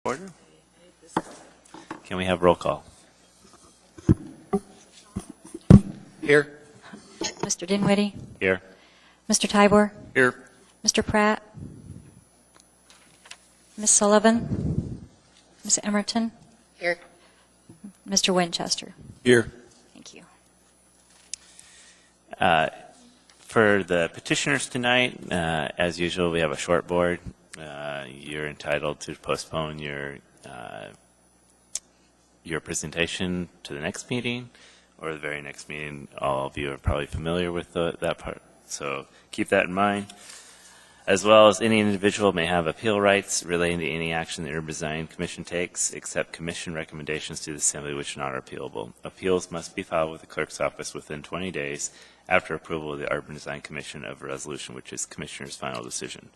order. Can we have roll call? Here. Mr. Dinwiddie, Here. Mr. Tybor, Here. Mr. Pratt, Ms. Sullivan, Ms. Emerton, Here. Mr. Winchester. Here. Thank you. For the petitioners tonight, as usual, we have a short board. You're entitled to postpone your presentation to the next meeting or the very next meeting. All of you are probably familiar with that part, so keep that in mind. As well as any individual may have appeal rights relating to any action the Urban Design Commission takes, except commission recommendations to the Assembly which are not appealable. Appeals must be filed with the clerk's office within 20 days after approval of the Urban Design Commission of a resolution which is Commissioner's final decision.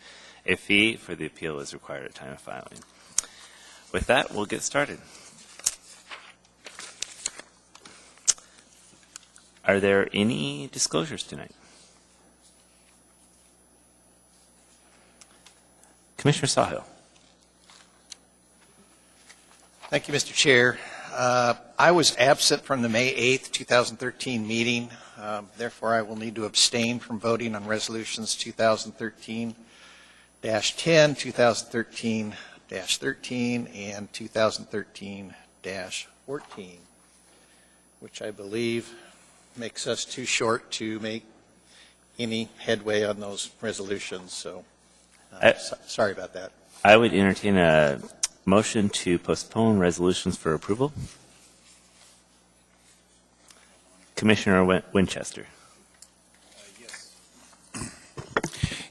A fee for the appeal is required at time of filing. With that, we'll get started. Are there any disclosures tonight? Commissioner Sawhill. Thank you, Mr. Chair. I was absent from the May 8th, 2013 meeting. Therefore, I will need to abstain from voting on resolutions 2013-10, 2013-13, and 2013-14, which I believe makes us too short to make any headway on those resolutions. So sorry about that. I would entertain a motion to postpone resolutions for approval. Commissioner Winchester.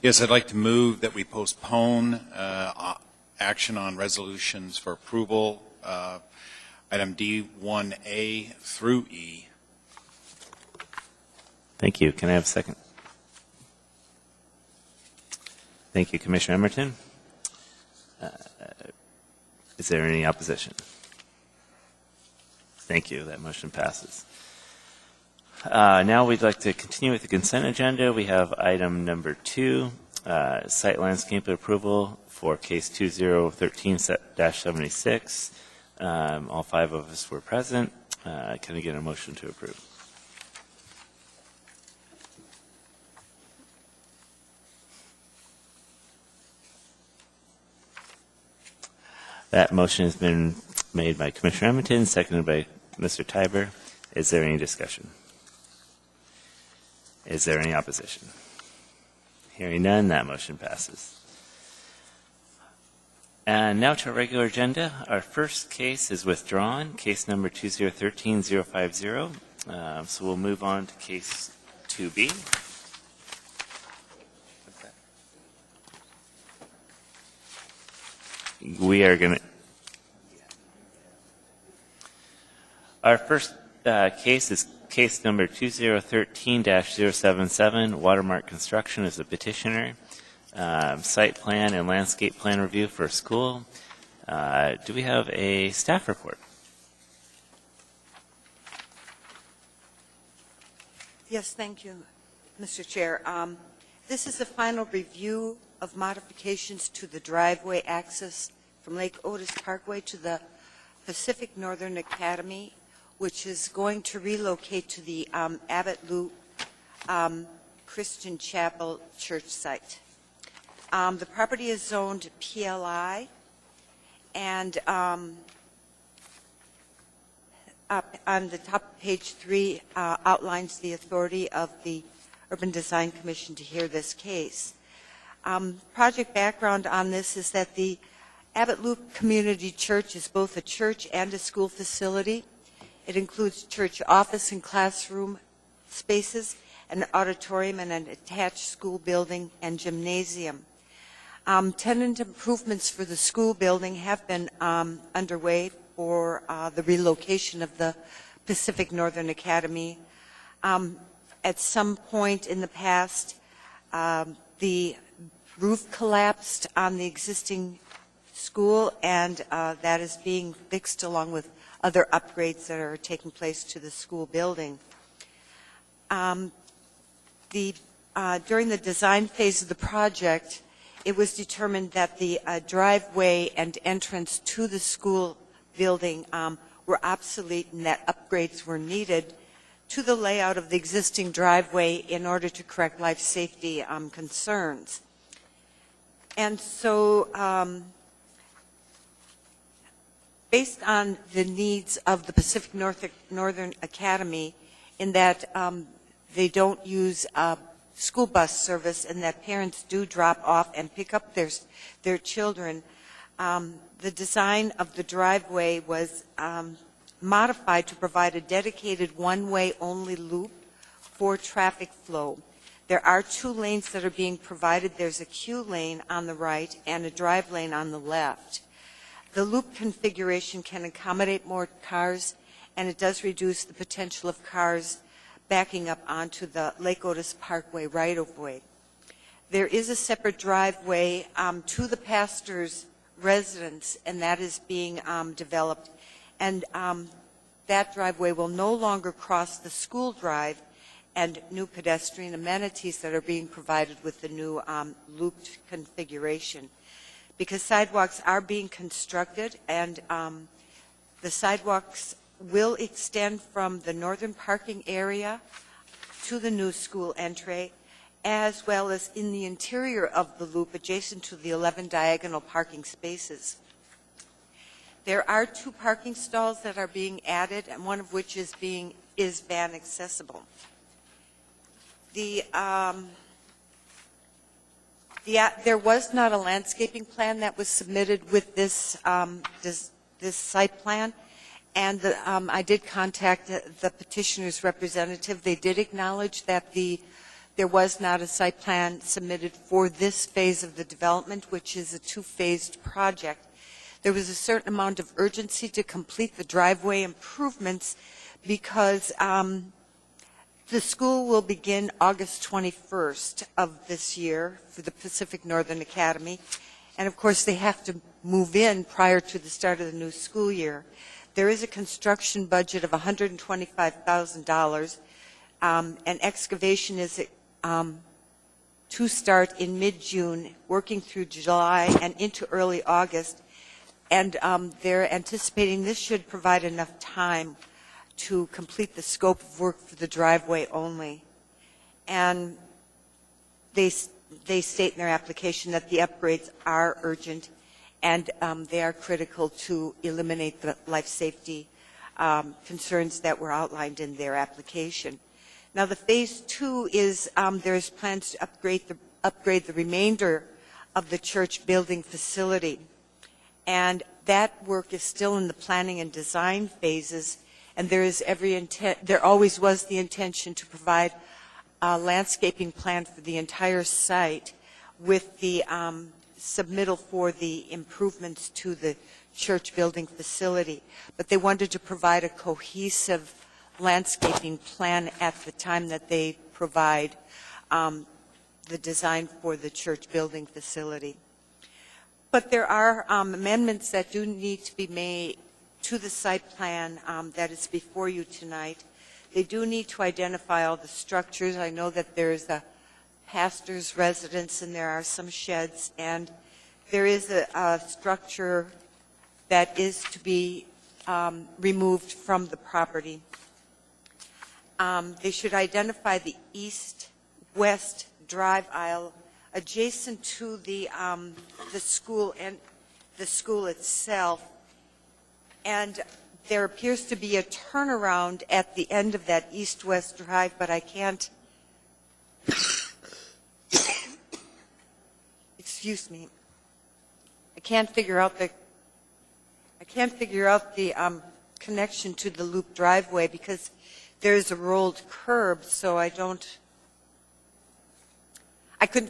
Yes, I'd like to move that we postpone action on resolutions for approval, item D1A through E. Thank you. Can I have a second? Thank you, Commissioner Emerton. Is there any opposition? Thank you. That motion passes. Now we'd like to continue with the consent agenda. We have item number 2, site landscape approval for case 2013-76. All 5 of us were present. Can I get a motion to approve? That motion has been made by Commissioner Emerton, seconded by Mr. Tybor. Is there any discussion? Is there any opposition? Hearing none, that motion passes. And now to our regular agenda. Our first case is withdrawn, case number 2013-050. So we'll move on to case 2B. We are going to. Our first case is case number 2013-077. Watermark Construction is the petitioner. Site plan and landscape plan review for a school. Do we have a staff report? Yes, thank you, Mr. Chair. This is the final review of modifications to the driveway access from Lake Otis Parkway to the Pacific Northern Academy, which is going to relocate to the Abbott Loop Christian Chapel church site. The property is zoned PLI, and up on the top of page 3 outlines the authority of the Urban Design Commission to hear this case. Project background on this is that the Abbott Loop Community Church is both a church and a school facility. It includes church office and classroom spaces, an auditorium, and an attached school building and gymnasium. Tenant improvements for the school building have been underway for the relocation of the Pacific Northern Academy. At some point in the past, the roof collapsed on the existing school, and that is being fixed along with other upgrades that are taking place to the school building. During the design phase of the project, it was determined that the driveway and entrance to the school building were obsolete and that upgrades were needed to the layout of the existing driveway in order to correct life safety concerns. And so, based on the needs of the Pacific Northern Academy, in that they don't use school bus service and that parents do drop off and pick up their children, the design of the driveway was modified to provide a dedicated one-way only loop for traffic flow. There are 2 lanes that are being provided. There's a queue lane on the right and a drive lane on the left. The loop configuration can accommodate more cars, and it does reduce the potential of cars backing up onto the Lake Otis Parkway right-of-way. There is a separate driveway to the pastor's residence, and that is being developed. And that driveway will no longer cross the school drive and new pedestrian amenities that are being provided with the new looped configuration. Because sidewalks are being constructed, and the sidewalks will extend from the northern parking area to the new school entry, as well as in the interior of the loop adjacent to the 11 diagonal parking spaces. There are 2 parking stalls that are being added, and one of which is van accessible. There was not a landscaping plan that was submitted with this site plan, and I did contact the petitioner's representative. They did acknowledge that there was not a site plan submitted for this phase of the development, which is a 2-phased project. There was a certain amount of urgency to complete the driveway improvements because the school will begin August 21st of this year for the Pacific Northern Academy. And of course, they have to move in prior to the start of the new school year. There is a construction budget of $125,000. And excavation is to start in mid-June, working through July and into early August. And they're anticipating this should provide enough time to complete the scope of work for the driveway only. And they state in their application that the upgrades are urgent and they are critical to eliminate the life safety concerns that were outlined in their application. Now, the phase 2 is there's plans to upgrade the remainder of the church building facility. And that work is still in the planning and design phases, and there always was the intention to provide a landscaping plan for the entire site with the submittal for the improvements to the church building facility. But they wanted to provide a cohesive landscaping plan at the time that they provide the design for the church building facility. But there are amendments that do need to be made to the site plan that is before you tonight. They do need to identify all the structures. I know that there's a pastor's residence and there are some sheds, and there is a structure that is to be removed from the property. They should identify the east-west drive aisle adjacent to the school and the school itself, and there appears to be a turnaround at the end of that east-west drive, but I can't excuse me, I can't figure out the connection to the loop driveway because there's a rolled curb, so I couldn't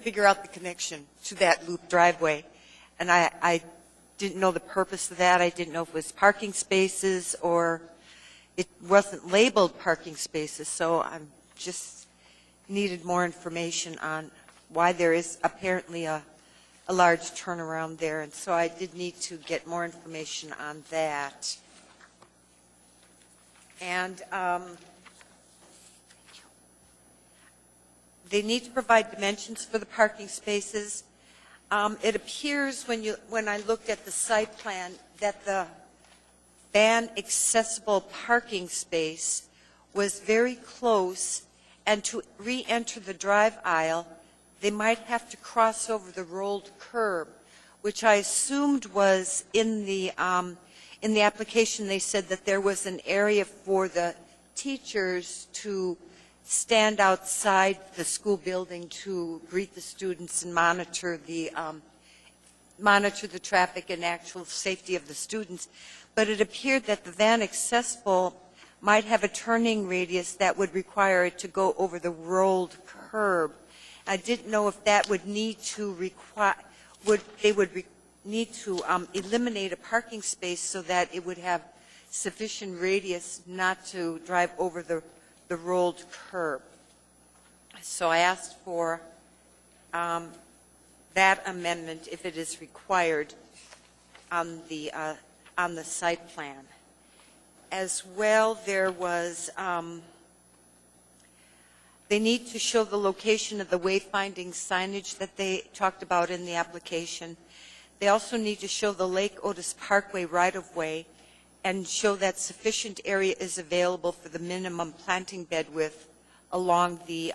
figure out the connection to that loop driveway, and I didn't know the purpose of that. I didn't know if it was parking spaces or it wasn't labeled parking spaces, so I just needed more information on why there is apparently a large turnaround there, and so I did need to get more information on that. And they need to provide dimensions for the parking spaces. It appears when I looked at the site plan that the van accessible parking space was very close, and to re-enter the drive aisle, they might have to cross over the rolled curb, which I assumed was in the application. They said that there was an area for the teachers to stand outside the school building to greet the students and monitor the traffic and actual safety of the students. But it appeared that the van accessible might have a turning radius that would require it to go over the rolled curb. I didn't know if that would need to need to eliminate a parking space so that it would have sufficient radius not to drive over the rolled curb. So I asked for that amendment if it is required on the site plan. As well, there was, they need to show the location of the wayfinding signage that they talked about in the application. They also need to show the Lake Otis Parkway right-of-way and show that sufficient area is available for the minimum planting bed width along the,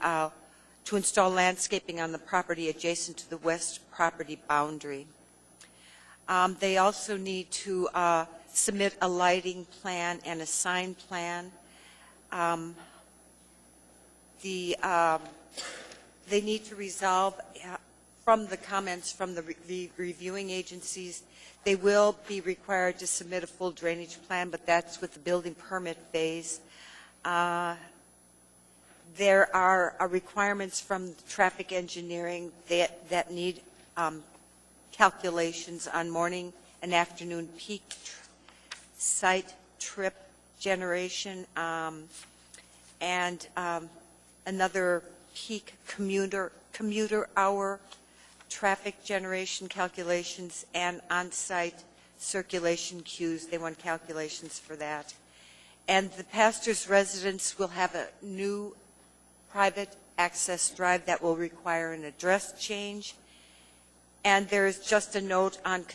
to install landscaping on the property adjacent to the west property boundary. They also need to submit a lighting plan and a sign plan. They need to resolve from the comments from the reviewing agencies. They will be required to submit a full drainage plan, but that's with the building permit phase. There are requirements from traffic engineering that need calculations on morning and afternoon peak site trip generation, and another peak commuter hour traffic generation calculations, and on-site circulation queues. They want calculations for that. And the pastor's residence will have a new private access drive that will require an address change. And there is just a note on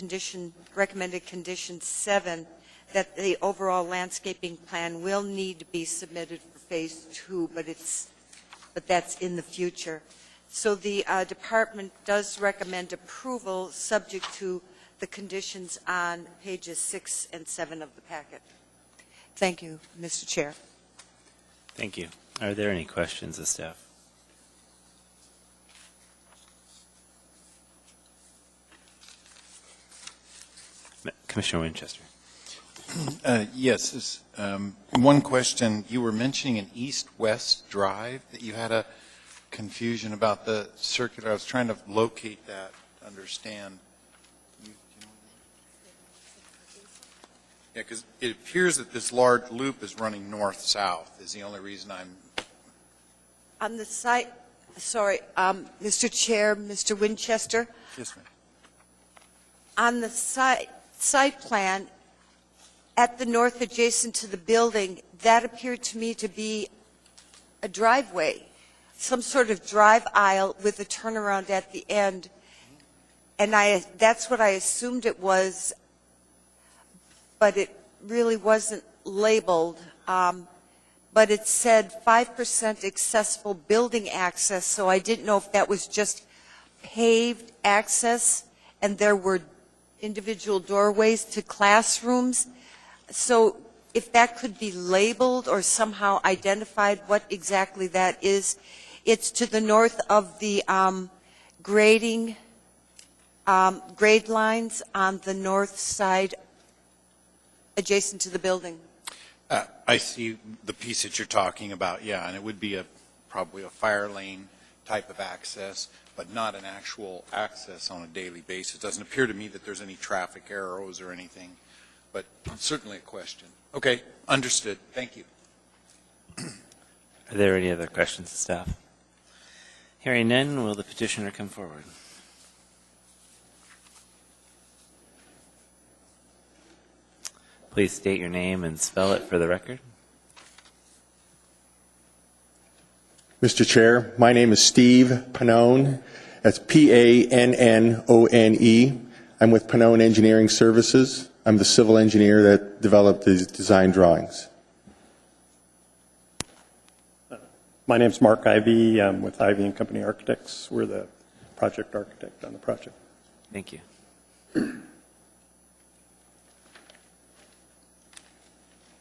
recommended condition 7 that the overall landscaping plan will need to be submitted for phase 2, but that's in the future. So the department does recommend approval subject to the conditions on pages 6 and 7 of the packet. Thank you, Mr. Chair. Thank you. Are there any questions of staff? Commissioner Winchester. Yes. One question. You were mentioning an east-west drive, that you had a confusion about the circular. I was trying to locate that, to understand. Yeah, because it appears that this large loop is running north-south is the only reason I'm... On the site, sorry, Mr. Chair, Mr. Winchester, Yes, ma'am. on the site plan, at the north adjacent to the building, that appeared to me to be a driveway, some sort of drive aisle with a turnaround at the end. And that's what I assumed it was, but it really wasn't labeled. But it said 5% accessible building access, so I didn't know if that was just paved access and there were individual doorways to classrooms. So if that could be labeled or somehow identified what exactly that is. It's to the north of the grade lines on the north side adjacent to the building. I see the piece that you're talking about, yeah, and it would be probably a fire lane type of access, but not an actual access on a daily basis. It doesn't appear to me that there's any traffic arrows or anything, but certainly a question. Okay, understood. Thank you. Are there any other questions of staff? Hearing none, will the petitioner come forward? Please state your name and spell it for the record. Mr. Chair, my name is Steve Pannone, That's Pannone. I'm with Pannone Engineering Services. I'm the civil engineer that developed these design drawings. My name's Mark Ivey. I'm with Ivey and Company Architects. We're the project architect on the project. Thank you.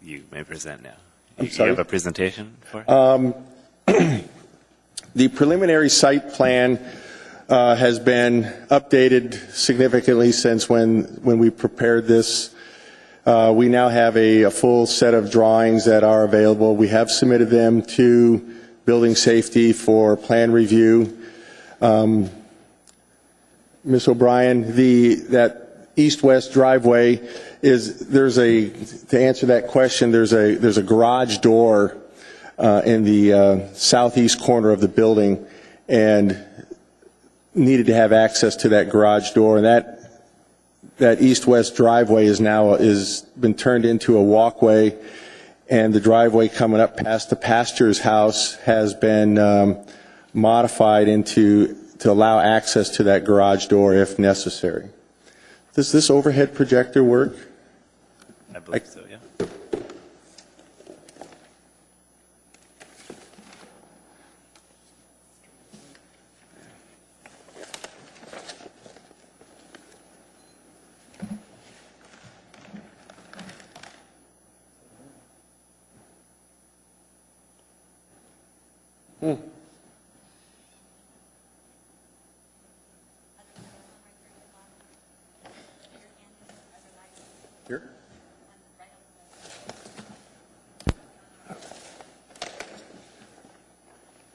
You may present now. I'm You sorry? have a presentation for us? The preliminary site plan has been updated significantly since when we prepared this. We now have a full set of drawings that are available. We have submitted them to Building Safety for plan review. Ms. O'Brien, that east-west driveway to answer that question, there's a garage door in the southeast corner of the building, and needed to have access to that garage door, and that east-west driveway is been turned into a walkway, and the driveway coming up past the pastor's house has been modified to allow access to that garage door if necessary. Does this overhead projector work? I believe so, yeah. Here?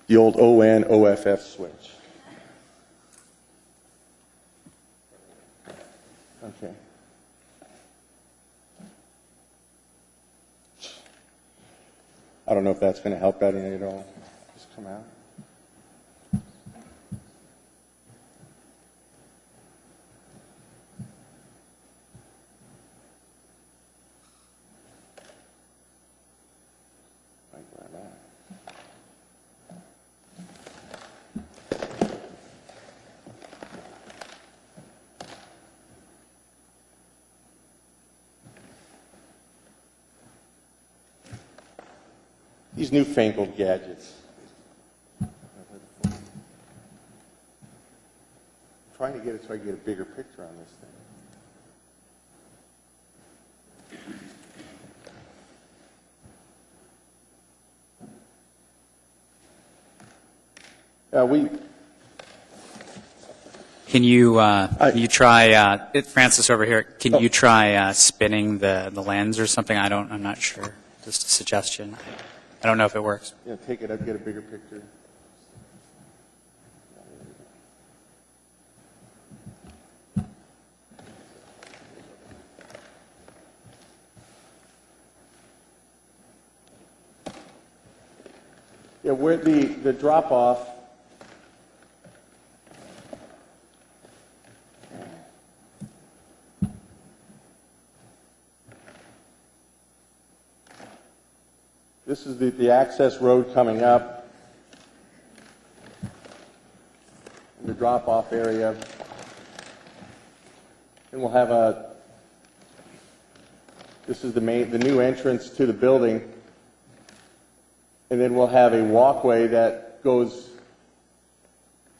The old ON-OFF switch. Okay. I don't know if that's going to help that any at all. Just come out. Like where I'm at. These newfangled gadgets. I'm trying to get it so I get a bigger picture on this thing. Can you try, Francis over here, can you try spinning the lens or something? I'm not sure. Just a suggestion. I don't know if it works. Yeah, take it up, get a bigger picture. Yeah, where the drop off. This is the access road coming up. The drop off area. And we'll have this is the new entrance to the building. And then we'll have a walkway that goes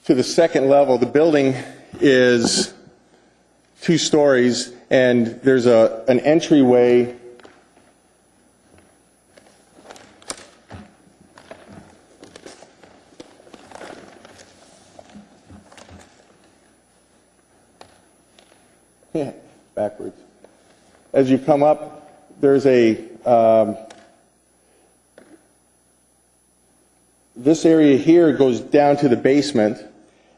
to the second level. The building is 2 stories, and there's an entryway backwards. As you come up, there's this area here goes down to the basement,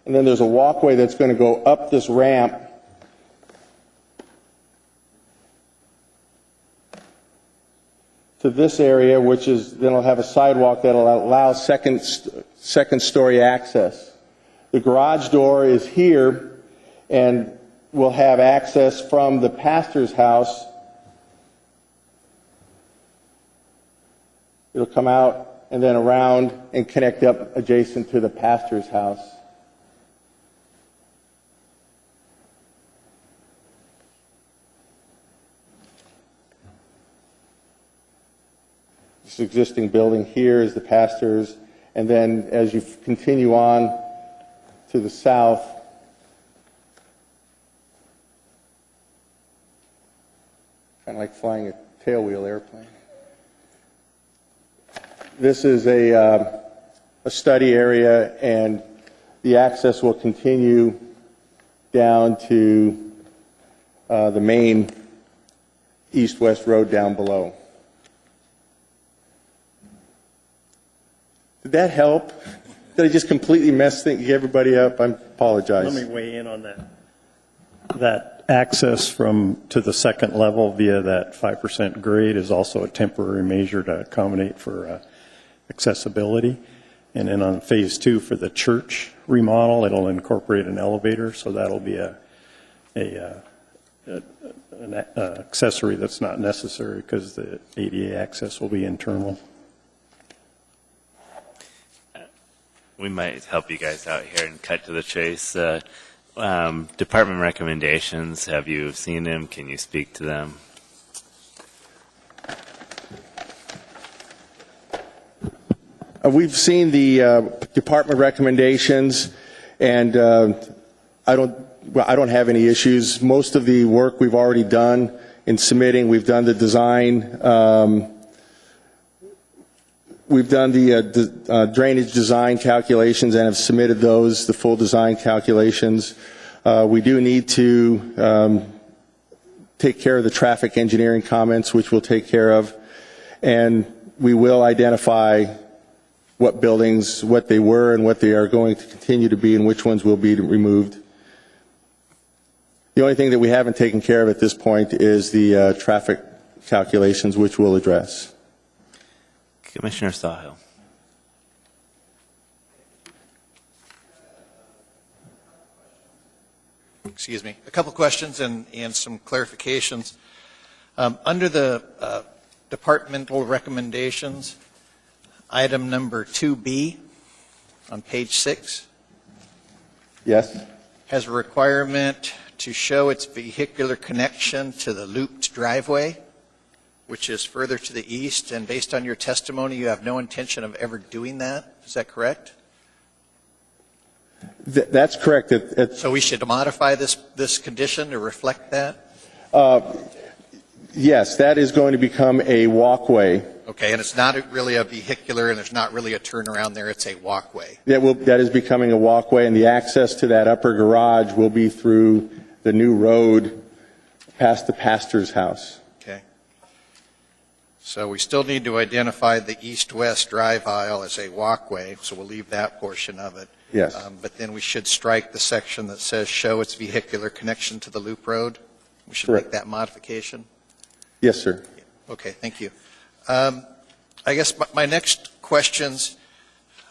and then there's a walkway that's going to go up this ramp to this area, which is then it'll have a sidewalk that'll allow second story access. The garage door is here, and we'll have access from the pastor's house. It'll come out and then around and connect up adjacent to the pastor's house. This existing building here is the pastor's, and then as you continue on to the south, kind of like flying a tailwheel airplane. This is a study area, and the access will continue down to the main east-west road down below. Did that help? Did I just completely mess everybody up? I apologize. Let me weigh in on that. That access to the second level via that 5% grade is also a temporary measure to accommodate for accessibility. And then on phase 2 for the church remodel, it'll incorporate an elevator, so that'll be an accessory that's not necessary because the ADA access will be internal. We might help you guys out here and cut to the chase. Department recommendations, have you seen them? Can you speak to them? We've seen the department recommendations, and I don't have any issues. Most of the work we've already done in submitting. We've done the design. We've done the drainage design calculations and have submitted those, the full design calculations. We do need to take care of the traffic engineering comments, which we'll take care of, and we will identify what buildings, what they were and what they are going to continue to be and which ones will be removed. The only thing that we haven't taken care of at this point is the traffic calculations, which we'll address. Commissioner Sawhill. Excuse me. A couple questions and some clarifications. Under the departmental recommendations, item number 2B on page 6. Yes? Has a requirement to show its vehicular connection to the looped driveway, which is further to the east, and based on your testimony, you have no intention of ever doing that. Is that correct? That's correct. So we should modify this condition to reflect that? Yes, that is going to become a walkway. Okay, and it's not really a vehicular, and there's not really a turnaround there, it's a walkway. That is becoming a walkway, and the access to that upper garage will be through the new road past the pastor's house. Okay. So we still need to identify the east-west drive aisle as a walkway, so we'll leave that portion of it. Yes. But then we should strike the section that says show its vehicular connection to the loop road. We should Correct. make that modification. Yes, sir. Okay, thank you. I guess my next questions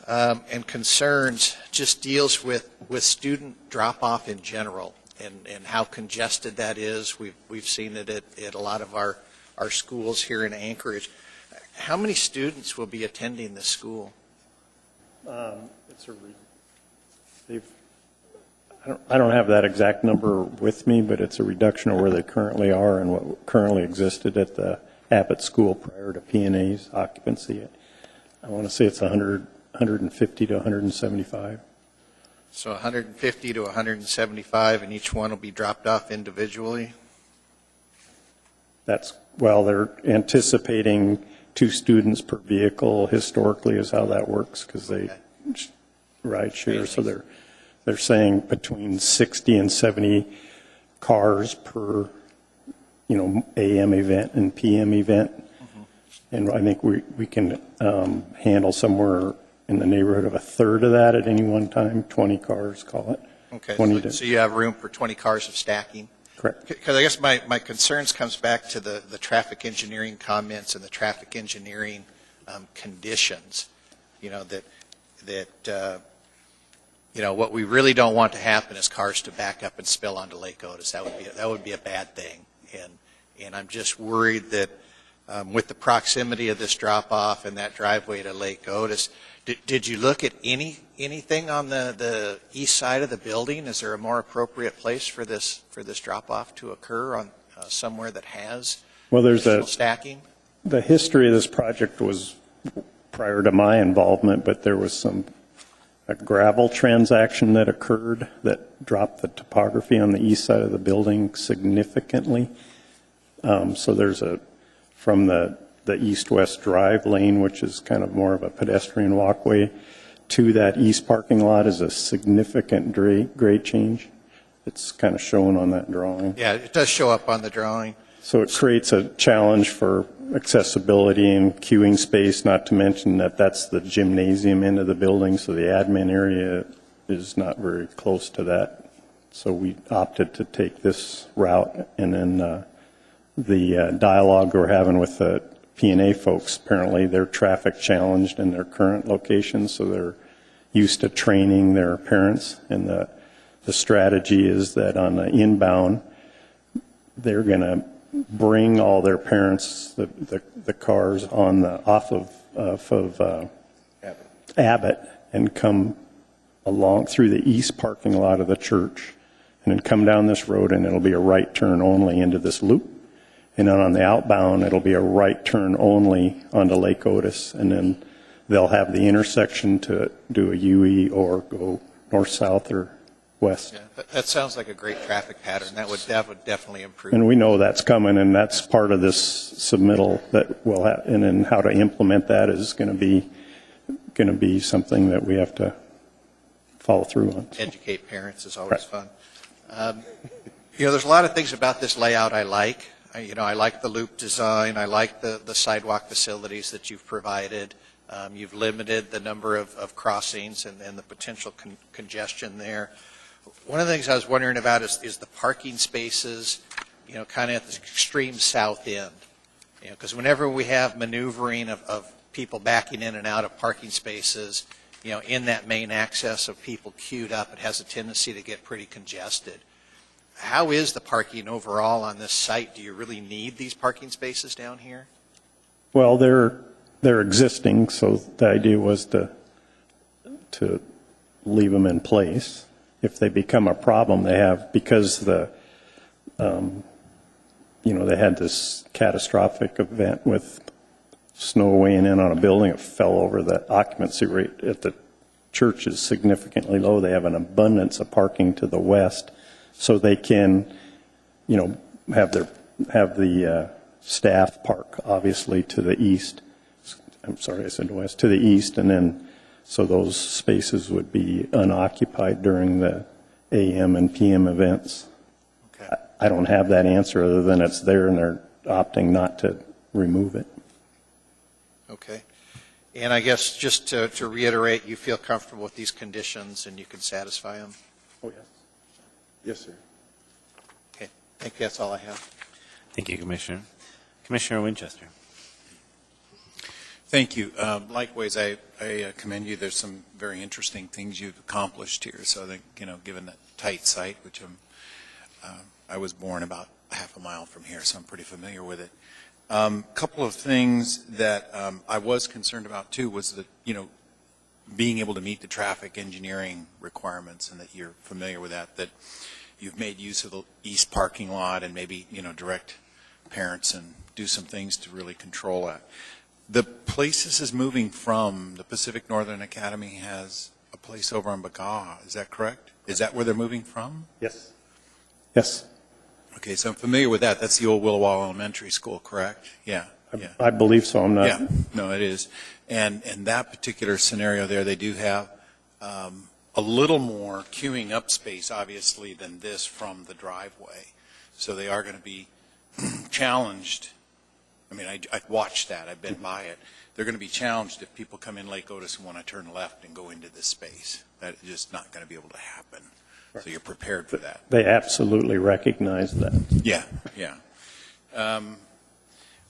and concerns just deals with student drop-off in general and how congested that is. We've seen it at a lot of our schools here in Anchorage. How many students will be attending this school? I don't have that exact number with me, but it's a reduction of where they currently are and what currently existed at the Abbott School prior to P&A's occupancy. I want to say it's 150 to 175. So 150 to 175, and each one will be dropped off individually? They're anticipating 2 students per vehicle historically is how that works because they ride share. So they're saying between 60 and 70 cars per AM event and PM event. Mm-hmm. And I think we can handle somewhere in the neighborhood of a third of that at any one time, 20 cars, call it. Okay, so you have room for 20 cars of stacking? Correct. Because I guess my concerns comes back to the traffic engineering comments and the traffic engineering conditions, what we really don't want to happen is cars to back up and spill onto Lake Otis. That would be a bad thing. And I'm just worried that with the proximity of this drop-off and that driveway to Lake Otis, did you look at anything on the east side of the building? Is there a more appropriate place for this drop-off to occur on somewhere that has additional stacking? the history of this project was prior to my involvement, but there was a gravel transaction that occurred that dropped the topography on the east side of the building significantly. So there's from the east-west drive lane, which is kind of more of a pedestrian walkway, to that east parking lot is a significant grade change. It's kind of shown on that drawing. Yeah, it does show up on the drawing. So it creates a challenge for accessibility and queuing space, not to mention that that's the gymnasium end of the building, so the admin area is not very close to that. So we opted to take this route, and then the dialogue we're having with the P&A folks, apparently they're traffic challenged in their current location, so they're used to training their parents, and the strategy is that on the inbound, they're going to bring all their parents, the cars on off of Abbott, and come along through the east parking lot of the church, and then come down this road, and it'll be a right turn only into this loop. And then on the outbound, it'll be a right turn only onto Lake Otis, and then they'll have the intersection to do a UE or go north-south or west. Yeah, that sounds like a great traffic pattern. That would definitely improve. And we know that's coming, and that's part of this submittal that we'll have, and then how to implement that is going to be something that we have to follow through on. Educate parents is always fun. There's a lot of things about this layout I like. I like the loop design. I like the sidewalk facilities that you've provided. You've limited the number of crossings and the potential congestion there. One of the things I was wondering about is the parking spaces, kind of at the extreme south end. Because whenever we have maneuvering of people backing in and out of parking spaces, in that main access of people queued up, it has a tendency to get pretty congested. How is the parking overall on this site? Do you really need these parking spaces down here? Well, they're existing, so the idea was to leave them in place. If they become a problem, they have, because they had this catastrophic event with snow weighing in on a building, it fell over. The occupancy rate at the church is significantly low. They have an abundance of parking to the west, so they can, have the staff park obviously to the east. I'm sorry, I said west, to the east, and then so those spaces would be unoccupied during the AM and PM events. Okay. I don't have that answer other than it's there and they're opting not to remove it. Okay. And I guess just to reiterate, you feel comfortable with these conditions and you can satisfy them? Oh, yes. Yes, sir. Okay. I think that's all I have. Thank you, Commissioner. Commissioner Winchester. Thank you. Likewise, I commend you. There's some very interesting things you've accomplished here. So I think, given that tight site, which I was born about half a mile from here, so I'm pretty familiar with it. Couple of things that I was concerned about too was that, being able to meet the traffic engineering requirements, and that you're familiar with that you've made use of the east parking lot and maybe, direct parents and do some things to really control that. The place this is moving from, the Pacific Northern Academy has a place over on Bagaha. Is that correct? Is that where they're moving from? Yes. Yes. Okay, so I'm familiar with that. That's the old Willowall Elementary School, correct? Yeah. Yeah. I believe so. I'm not. Yeah, no, it is. And that particular scenario there, they do have a little more queuing up space, obviously, than this from the driveway. So they are going to be challenged. I mean, I watched that. I've been by it. They're going to be challenged if people come in Lake Otis and want to turn left and go into this space. That is just not going to be able to happen. So you're prepared for that. They absolutely recognize that. Yeah, yeah.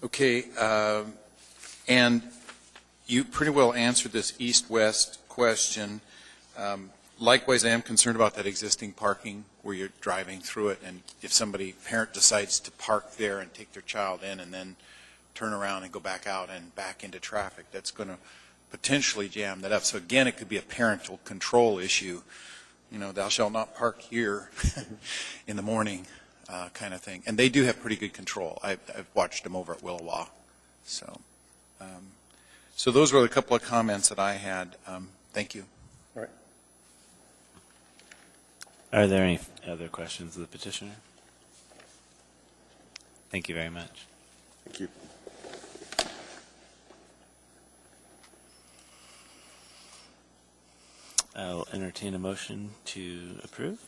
Okay, and you pretty well answered this east-west question. Likewise, I am concerned about that existing parking where you're driving through it, and if parent decides to park there and take their child in and then turn around and go back out and back into traffic, that's going to potentially jam that up. So again, it could be a parental control issue. Thou shalt not park here in the morning kind of thing. And they do have pretty good control. I've watched them over at Willowall. So, so those were a couple of comments that I had. Thank you. All right. Are there any other questions of the petitioner? Thank you very much. Thank you. I'll entertain a motion to approve.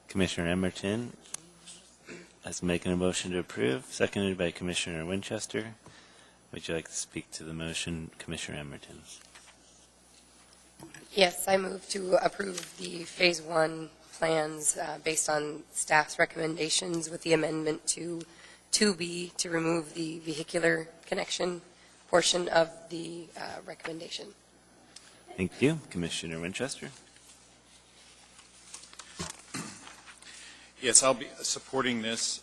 Commissioner Emerton is making a motion to approve, seconded by Commissioner Winchester. Would you like to speak to the motion, Commissioner Emerton? Yes, I move to approve the Phase 1 plans based on staff's recommendations with the amendment to 2B to remove the vehicular connection portion of the recommendation. Thank you. Commissioner Winchester? Yes, I'll be supporting this.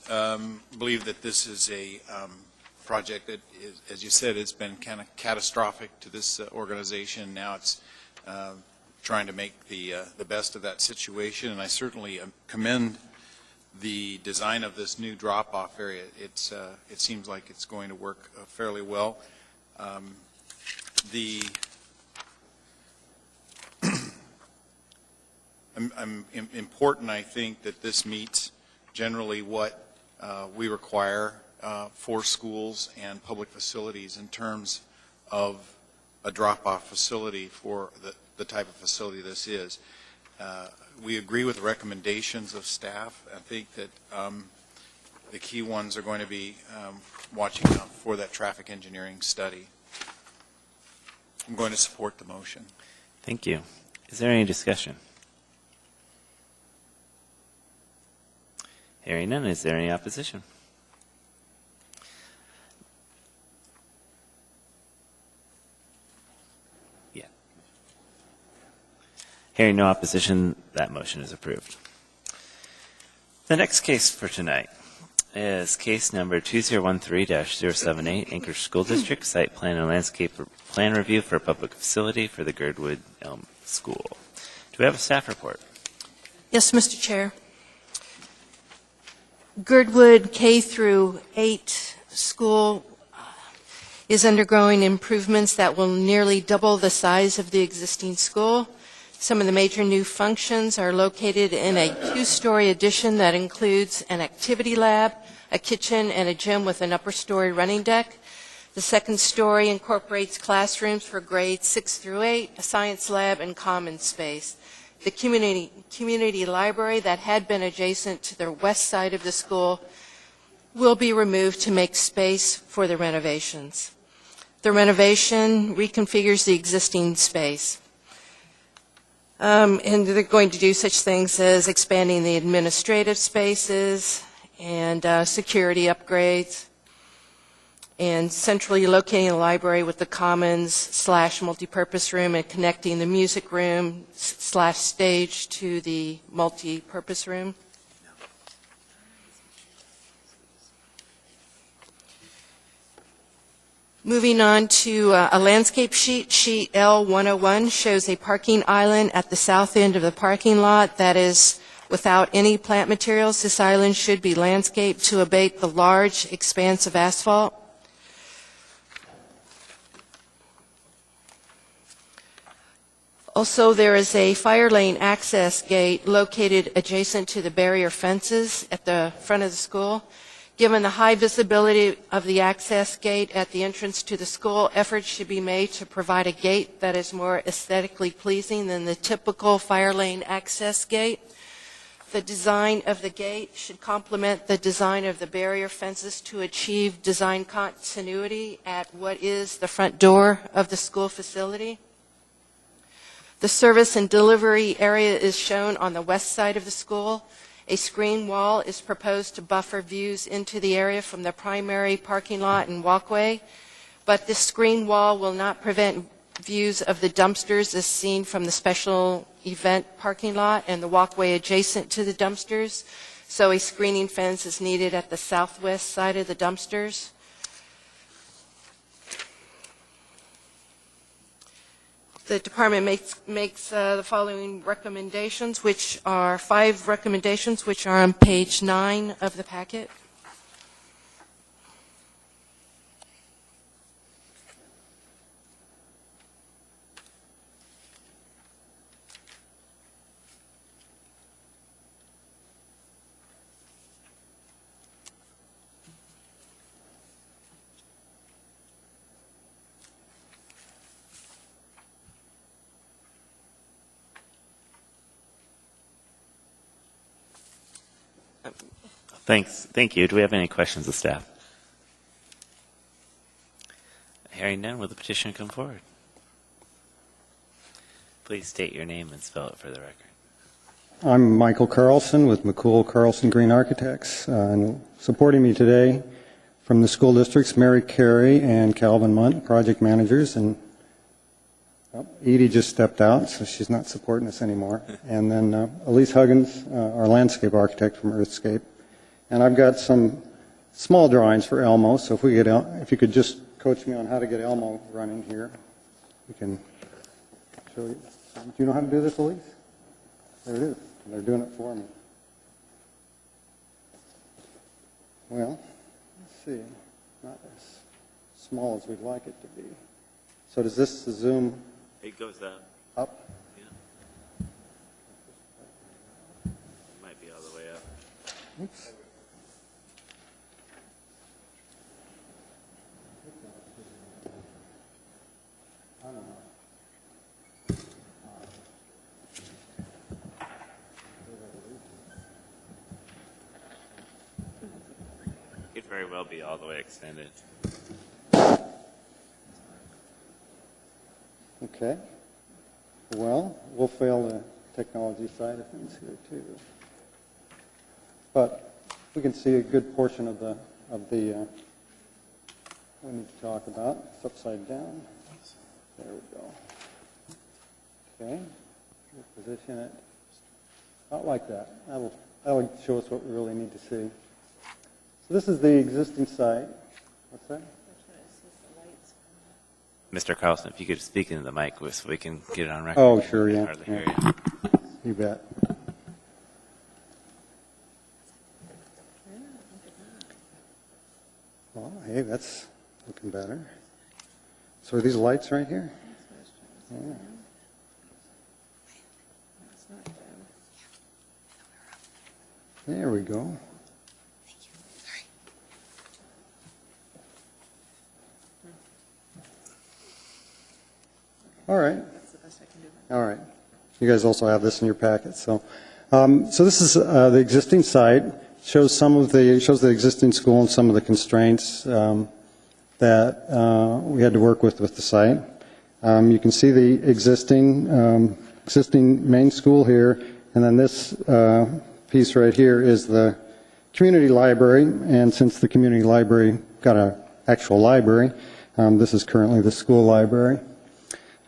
Believe that this is a project that, is, as you said, it's been kind of catastrophic to this organization. Now it's trying to make the best of that situation, and I certainly commend the design of this new drop-off area. It seems like it's going to work fairly well. Important, I think, that this meets generally what we require for schools and public facilities in terms of a drop-off facility for the type of facility this is. We agree with the recommendations of staff. I think that the key ones are going to be watching out for that traffic engineering study. I'm going to support the motion. Thank you. Is there any discussion? Hearing none, is there any opposition? Yeah. Hearing no opposition, that motion is approved. The next case for tonight is case number 2013-078, Anchorage School District Site Plan and Landscape Plan Review for a Public Facility for the Girdwood Elm School. Do we have a staff report? Yes, Mr. Chair. Girdwood K through 8 school is undergoing improvements that will nearly double the size of the existing school. Some of the major new functions are located in a 2-story addition that includes an activity lab, a kitchen, and a gym with an upper story running deck. The second story incorporates classrooms for grades 6 through 8, a science lab, and common space. The community library that had been adjacent to the west side of the school will be removed to make space for the renovations. The renovation reconfigures the existing space. And they're going to do such things as expanding the administrative spaces and security upgrades, and centrally locating the library with the commons/multipurpose room and connecting the music room / stage to the multipurpose room. Moving on to a landscape sheet, sheet L101 shows a parking island at the south end of the parking lot that is without any plant materials. This island should be landscaped to abate the large expanse of asphalt. Also, there is a fire lane access gate located adjacent to the barrier fences at the front of the school. Given the high visibility of the access gate at the entrance to the school, efforts should be made to provide a gate that is more aesthetically pleasing than the typical fire lane access gate. The design of the gate should complement the design of the barrier fences to achieve design continuity at what is the front door of the school facility. The service and delivery area is shown on the west side of the school. A screen wall is proposed to buffer views into the area from the primary parking lot and walkway, but this screen wall will not prevent views of the dumpsters as seen from the special event parking lot and the walkway adjacent to the dumpsters. So a screening fence is needed at the southwest side of the dumpsters. The department makes the following recommendations, which are 5 recommendations, which are on page 9 of the packet. Thank you. Do we have any questions of staff? Hearing none, will the petitioner come forward? Please state your name and spell it for the record. I'm Michael Carlson with McCool Carlson Green Architects. And supporting me today from the school districts, Mary Carey and Calvin Munt, project managers, and Edie just stepped out, so she's not supporting us anymore. And then Elise Huggins, our landscape architect from Earthscape. And I've got some small drawings for Elmo, so if you could just coach me on how to get Elmo running here, we can show you. Do you know how to do this, Elise? There it is. They're doing it for me. Well, let's see. Not as small as we'd like it to be. So does this zoom It goes up. up? Yeah. It might be all the way up. Oops. I don't know. It could very well be all the way extended. Okay. Well, we'll fail the technology side of things here too. But we can see a good portion of the we need to talk about. It's upside down. There we go. Okay. We'll position it about like that. That'll show us what we really need to see. So this is the existing site. What's that? Mr. Carlson, if you could speak into the mic so we can get it on record. Oh, sure, yeah. Hardly Yeah. hear you. You bet. Well, hey, that's looking better. So are these lights right here? Yeah. There we go. All right. All right. You guys also have this in your packet. So this is the existing site. Shows the existing school and some of the constraints that we had to work with the site. You can see the existing main school here, and then this piece right here is the community library. And since the community library got an actual library, this is currently the school library.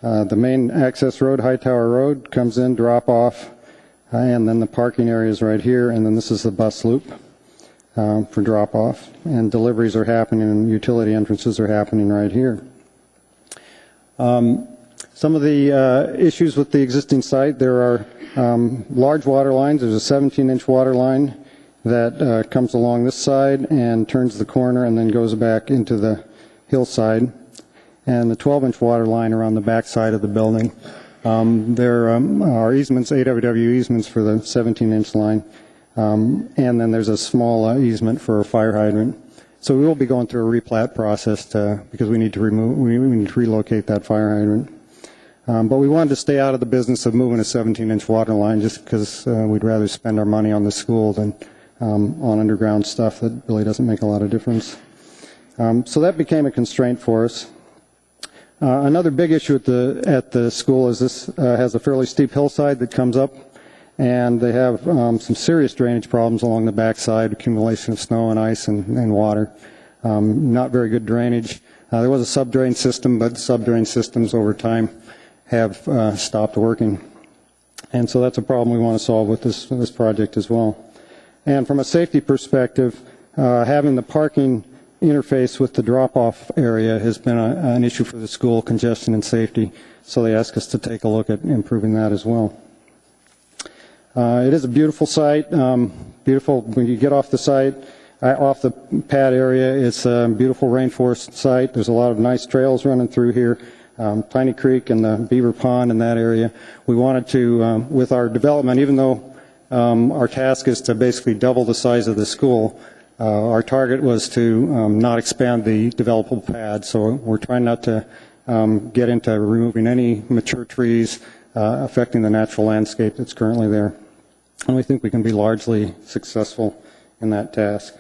The main access road, Hightower Road, comes in, drop off, and then the parking area is right here, and then this is the bus loop for drop off. And deliveries are happening, and utility entrances are happening right here. Some of the issues with the existing site, there are large water lines. There's a 17-inch water line that comes along this side and turns the corner and then goes back into the hillside, and the 12-inch water line around the back side of the building. There are easements, AWW easements for the 17-inch line, and then there's a small easement for a fire hydrant. So we will be going through a replat process because we need to relocate that fire hydrant. But we wanted to stay out of the business of moving a 17-inch water line just because we'd rather spend our money on the school than on underground stuff that really doesn't make a lot of difference. So that became a constraint for us. Another big issue at the school is this has a fairly steep hillside that comes up, and they have some serious drainage problems along the backside, accumulation of snow and ice and water. Not very good drainage. There was a sub-drain system, but sub-drain systems over time have stopped working. And so that's a problem we want to solve with this project as well. And from a safety perspective, having the parking interface with the drop-off area has been an issue for the school, congestion and safety, so they asked us to take a look at improving that as well. It is a beautiful site, beautiful when you get off the site, off the pad area. It's a beautiful rainforest site. There's a lot of nice trails running through here. Piney Creek and the Beaver Pond in that area. We wanted to, with our development, even though our task is to basically double the size of the school, our target was to not expand the developable pad. So we're trying not to get into removing any mature trees affecting the natural landscape that's currently there. And we think we can be largely successful in that task.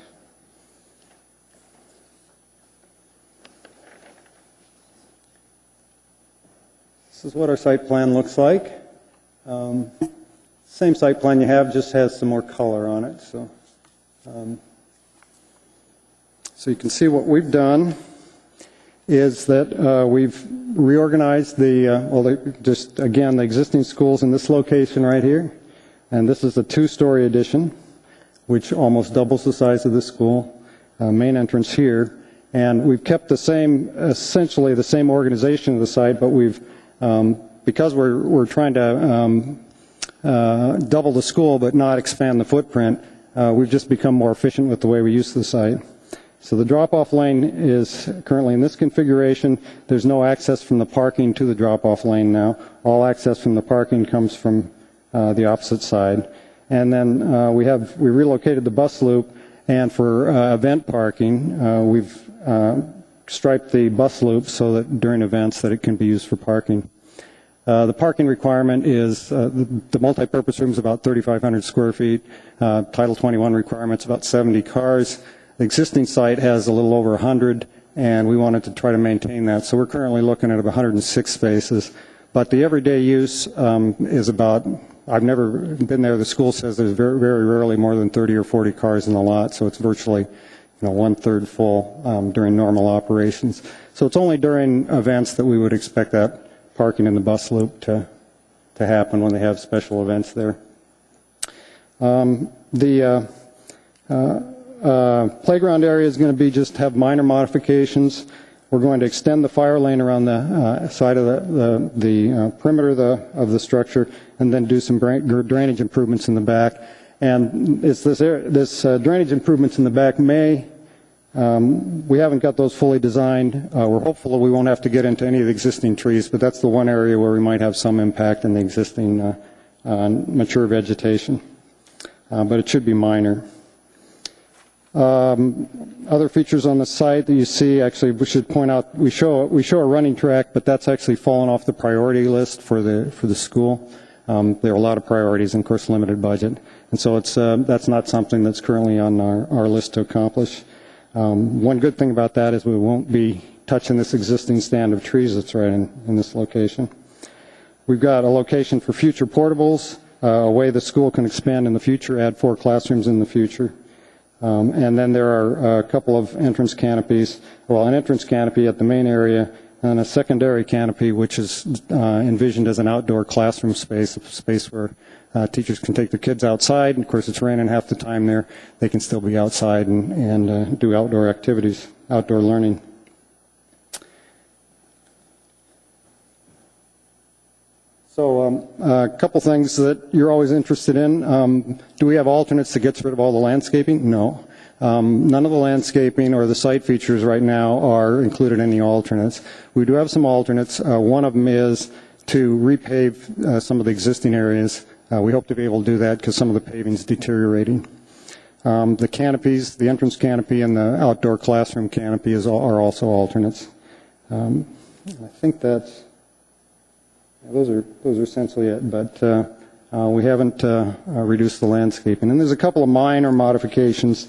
This is what our site plan looks like. Same site plan you have, just has some more color on it. So you can see what we've done is that we've reorganized just again, the existing schools in this location right here. And this is a two-story addition, which almost doubles the size of the school. Main entrance here. And we've kept the same, essentially the same organization of the site, but we've because we're trying to double the school but not expand the footprint, we've just become more efficient with the way we use the site. So the drop-off lane is currently in this configuration. There's no access from the parking to the drop-off lane now. All access from the parking comes from the opposite side. And then we relocated the bus loop, and for event parking, we've striped the bus loop so that during events that it can be used for parking. The parking requirement is the multi-purpose room is about 3,500 square feet. Title 21 requirements about 70 cars. The existing site has a little over 100, and we wanted to try to maintain that. So we're currently looking at 106 spaces. But the everyday use is about, I've never been there, the school says there's very, very rarely more than 30 or 40 cars in the lot, so it's virtually one-third full during normal operations. So it's only during events that we would expect that parking in the bus loop to happen when they have special events there. The playground area is going to just have minor modifications. We're going to extend the fire lane around the side of the perimeter of the structure, and then do some drainage improvements in the back. And it's this drainage improvements in the back we haven't got those fully designed. We're hopeful that we won't have to get into any of the existing trees, but that's the one area where we might have some impact in the existing mature vegetation. But it should be minor. Other features on the site that you see, actually, we should point out, we show a running track, but that's actually fallen off the priority list for the school. There are a lot of priorities, and of course, limited budget, and so that's not something that's currently on our list to accomplish. One good thing about that is we won't be touching this existing stand of trees that's right in this location. We've got a location for future portables, a way the school can expand in the future, add 4 classrooms in the future. And then there are a couple of entrance canopies, an entrance canopy at the main area, and a secondary canopy which is envisioned as an outdoor classroom space, a space where teachers can take their kids outside. And of course, it's raining half the time there. They can still be outside and do outdoor activities, outdoor learning. So a couple things that you're always interested in. Do we have alternates that gets rid of all the landscaping? No. None of the landscaping or the site features right now are included in the alternates. We do have some alternates. One of them is to repave some of the existing areas. We hope to be able to do that because some of the paving is deteriorating. The canopies, the entrance canopy and the outdoor classroom canopy are also alternates. I think that's... Those are essentially it, but we haven't reduced the landscaping. And there's a couple of minor modifications.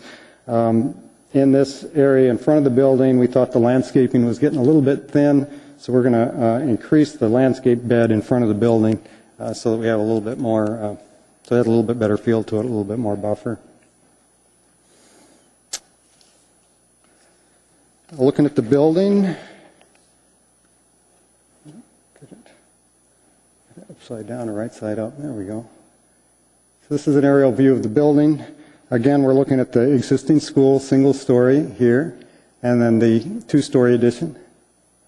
In this area in front of the building, we thought the landscaping was getting a little bit thin, so we're going to increase the landscape bed in front of the building so that we have a little bit more, so it has a little bit better feel to it, a little bit more buffer. Looking at the building. Upside down or right side up. There we go. So this is an aerial view of the building. Again, we're looking at the existing school, single story here. And then the two-story addition,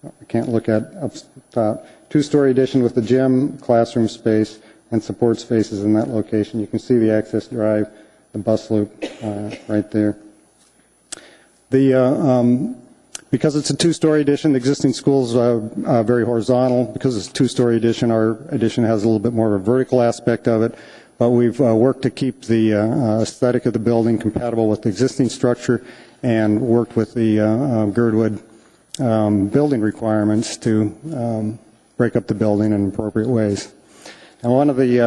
I can't look at up top, two-story addition with the gym, classroom space, and support spaces in that location. You can see the access drive, the bus loop right there. Because it's a two-story addition, the existing school's very horizontal. Because it's a two-story addition, our addition has a little bit more of a vertical aspect of it. But we've worked to keep the aesthetic of the building compatible with the existing structure and worked with the Girdwood building requiremts to break up the building in appropriate ways. And one of the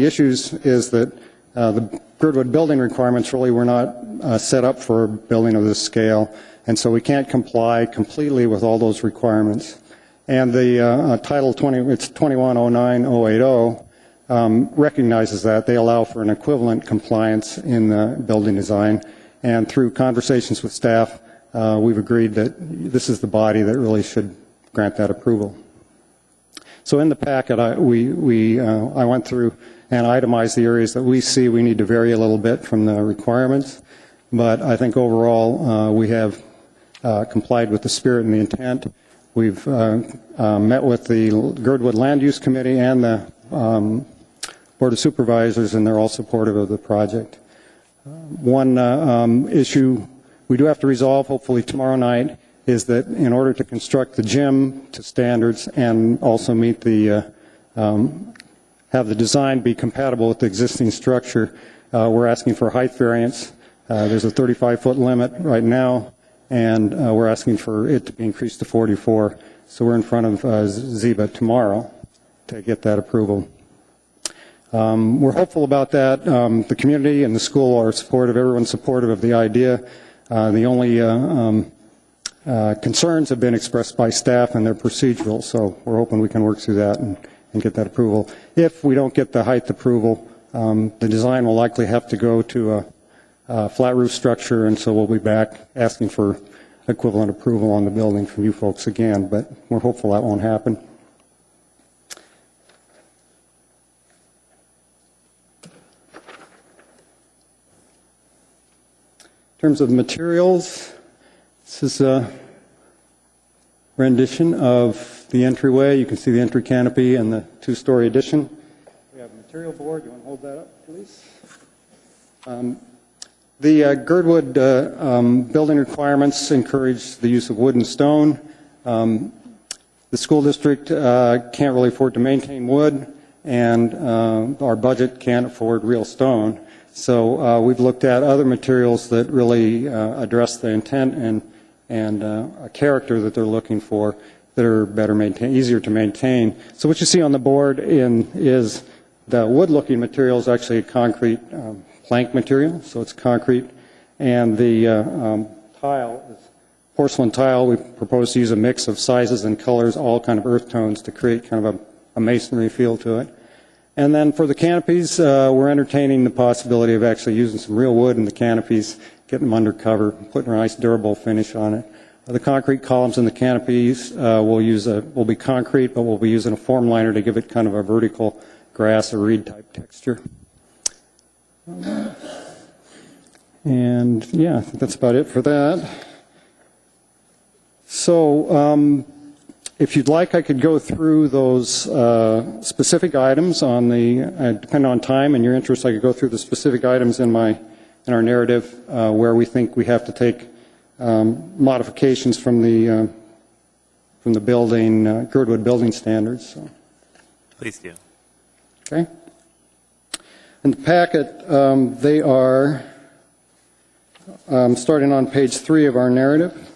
issues is that the Girdwood building requirements really were not set up for a building of this scale, and so we can't comply completely with all those requirements. And the Title 20, it's 2109-080, recognizes that. They allow for an equivalent compliance in the building design, and through conversations with staff, we've agreed that this is the body that really should grant that approval. So in the packet, I went through and itemized the areas that we see we need to vary a little bit from the requirements, but I think overall we have complied with the spirit and the intent. We've met with the Girdwood Land Use Committee and the Board of Supervisors, and they're all supportive of the project. One issue we do have to resolve, hopefully tomorrow night, is that in order to construct the gym to standards and also meet the have the design be compatible with the existing structure, we're asking for a height variance. There's a 35-foot limit right now, and we're asking for it to be increased to 44. So we're in front of ZEBA tomorrow to get that approval. We're hopeful about that. The community and the school are supportive. Everyone's supportive of the idea. The only concerns have been expressed by staff, and they're procedural. So we're hoping we can work through that and get that approval. If we don't get the height approval, the design will likely have to go to a flat roof structure, and so we'll be back asking for equivalent approval on the building from you folks again, but we're hopeful that won't happen. In terms of materials, this is a rendition of the entryway. You can see the entry canopy and the two-story addition. We have a material board. You want to hold that up, please? The Girdwood building requirements encourage the use of wood and stone. The school district can't really afford to maintain wood, and our budget can't afford real stone. So we've looked at other materials that really address the intent and a character that they're looking for that are better maintained, easier to maintain. So what you see on the board is the wood-looking material is actually a concrete plank material, so it's concrete, and the tile is porcelain tile. We propose to use a mix of sizes and colors, all kind of earth tones, to create kind of a masonry feel to it. And then for the canopies, we're entertaining the possibility of actually using some real wood in the canopies, getting them under cover, putting a nice durable finish on it. The concrete columns in the canopies will be concrete, but we'll be using a form liner to give it kind of a vertical grass or reed type texture. And yeah, I think that's about it for that. So if you'd like, I could go through those specific items on the, depending on time and your interest, I could go through the specific items in our narrative where we think we have to take modifications from the building, Girdwood building standards. So. Please do. Okay. In the packet, they are starting on page 3 of our narrative.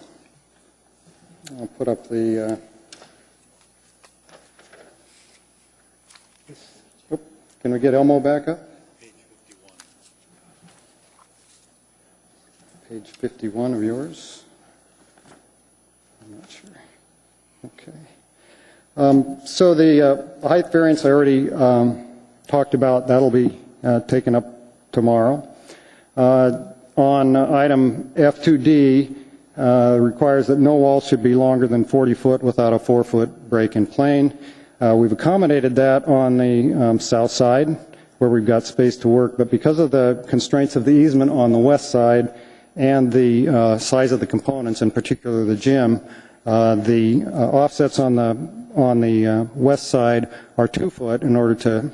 I'll put up the. Can we get Elmo back up? Page 51 of yours. I'm not sure. Okay. So the height variance I already talked about. That'll be taken up tomorrow. On item F2D, requires that no wall should be longer than 40 foot without a 4-foot break in plane. We've accommodated that on the south side where we've got space to work, but because of the constraints of the easement on the west side, and the size of the components, in particular the gym. The offsets on the west side are 2 foot in order to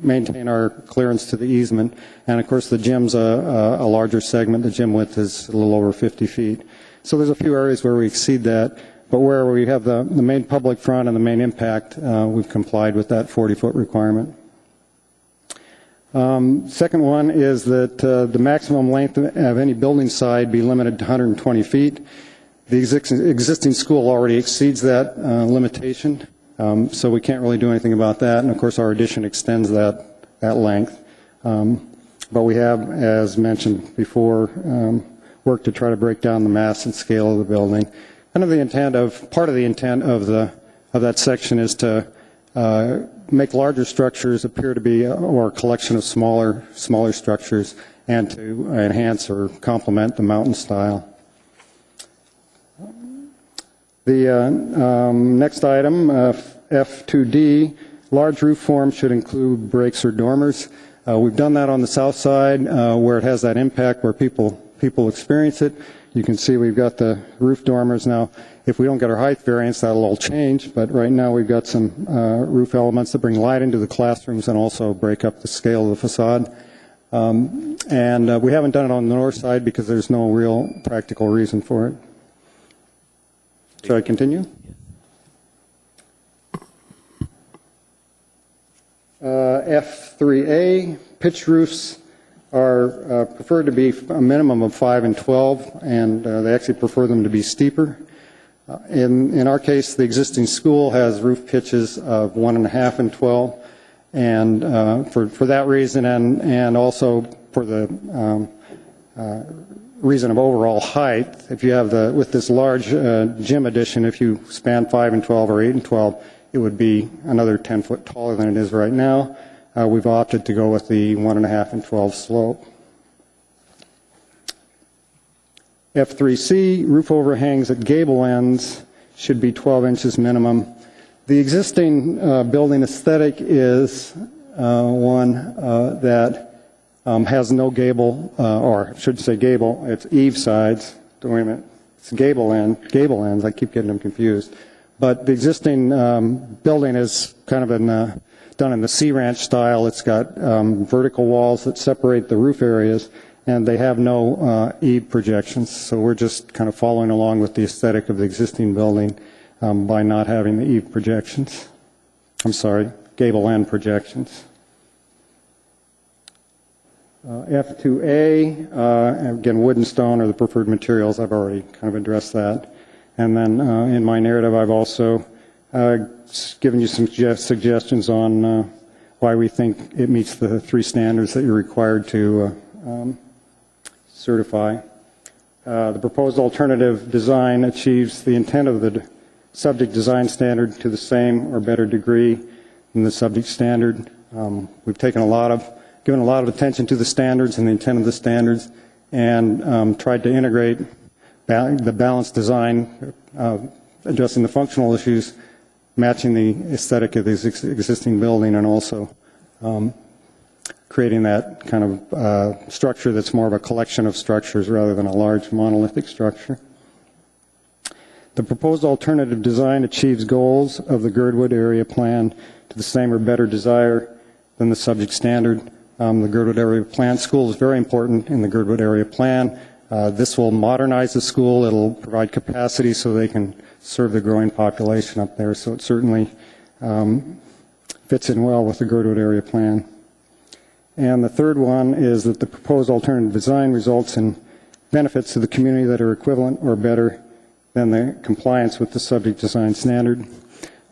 maintain our clearance to the easement. And of course, the gym's a larger segment. The gym width is a little over 50 feet. So there's a few areas where we exceed that, but where we have the main public front and the main impact, we've complied with that 40-foot requirement. Second one is that the maximum length of any building side be limited to 120 feet. The existing school already exceeds that limitation, so we can't really do anything about that. And of course, our addition extends that length. But we have, as mentioned before, worked to try to break down the mass and scale of the building. Part of the intent of that section is to make larger structures appear to be or a collection of smaller structures, and to enhance or complement the mountain style. The next item, F2D, large roof forms should include breaks or dormers. We've done that on the south side where it has that impact where people experience it. You can see we've got the roof dormers now. If we don't get our height variance, that'll all change, but right now we've got some roof elements that bring light into the classrooms and also break up the scale of the facade. And we haven't done it on the north side because there's no real practical reason for it. Should I continue? F3A, pitch roofs are preferred to be a minimum of 5 and 12, and they actually prefer them to be steeper. In our case, the existing school has roof pitches of 1.5 and 12, and for that reason, and also for the reason of overall height, if you have with this large gym addition, if you span 5 and 12 or 8 and 12, it would be another 10 foot taller than it is right now. We've opted to go with the 1.5 and 12 slope. F3C, roof overhangs at gable ends should be 12 inches minimum. The existing building aesthetic is one that has no gable, or I should say gable, it's eave sides. Wait a minute, it's gable ends, I keep getting them confused. But the existing building is kind of done in the Sea Ranch style. It's got vertical walls that separate the roof areas, and they have no eave projections. So we're just kind of following along with the aesthetic of the existing building by not having the eave projections. I'm sorry, gable end projections. F2A, again, wood and stone are the preferred materials. I've already kind of addressed that. And then in my narrative, I've also given you some suggestions on why we think it meets the 3 standards that you're required to certify. The proposed alternative design achieves the intent of the subject design standard to the same or better degree than the subject standard. We've given a lot of attention to the standards and the intent of the standards, and tried to integrate the balanced design, addressing the functional issues, matching the aesthetic of the existing building, and also creating that kind of structure that's more of a collection of structures rather than a large monolithic structure. The proposed alternative design achieves goals of the Girdwood Area Plan to the same or better desire than the subject standard. The Girdwood Area Plan school is very important in the Girdwood Area Plan. This will modernize the school. It'll provide capacity so they can serve the growing population up there. So it certainly fits in well with the Girdwood Area Plan. And the third one is that the proposed alternative design results in benefits to the community that are equivalent or better than the compliance with the subject design standard.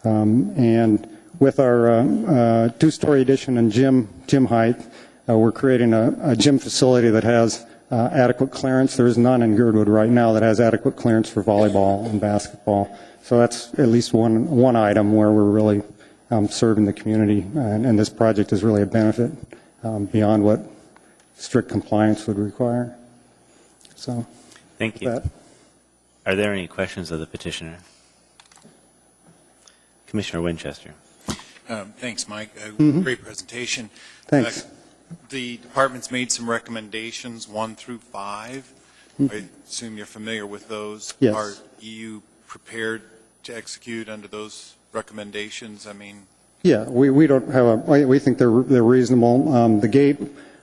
And with our 2-story addition and gym height, we're creating a gym facility that has adequate clearance. There is none in Girdwood right now that has adequate clearance for volleyball and basketball. So that's at least one item where we're really serving the community, and this project is really a benefit beyond what strict compliance would require. So, thank you. Are there any questions of the petitioner? Commissioner Winchester. Thanks, Mike. Great presentation. Thanks. The department's made some recommendations, 1 through 5. I assume you're familiar with those. Yes. Are you prepared to execute under those recommendations? I mean, Yeah, we don't have we think they're reasonable. The gate,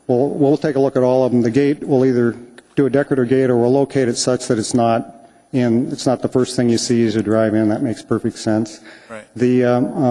we'll take a look at all of them. The gate, we'll either do a decorative gate or we'll locate it such that it's not the first thing you see as you drive in. That makes perfect sense. Right. The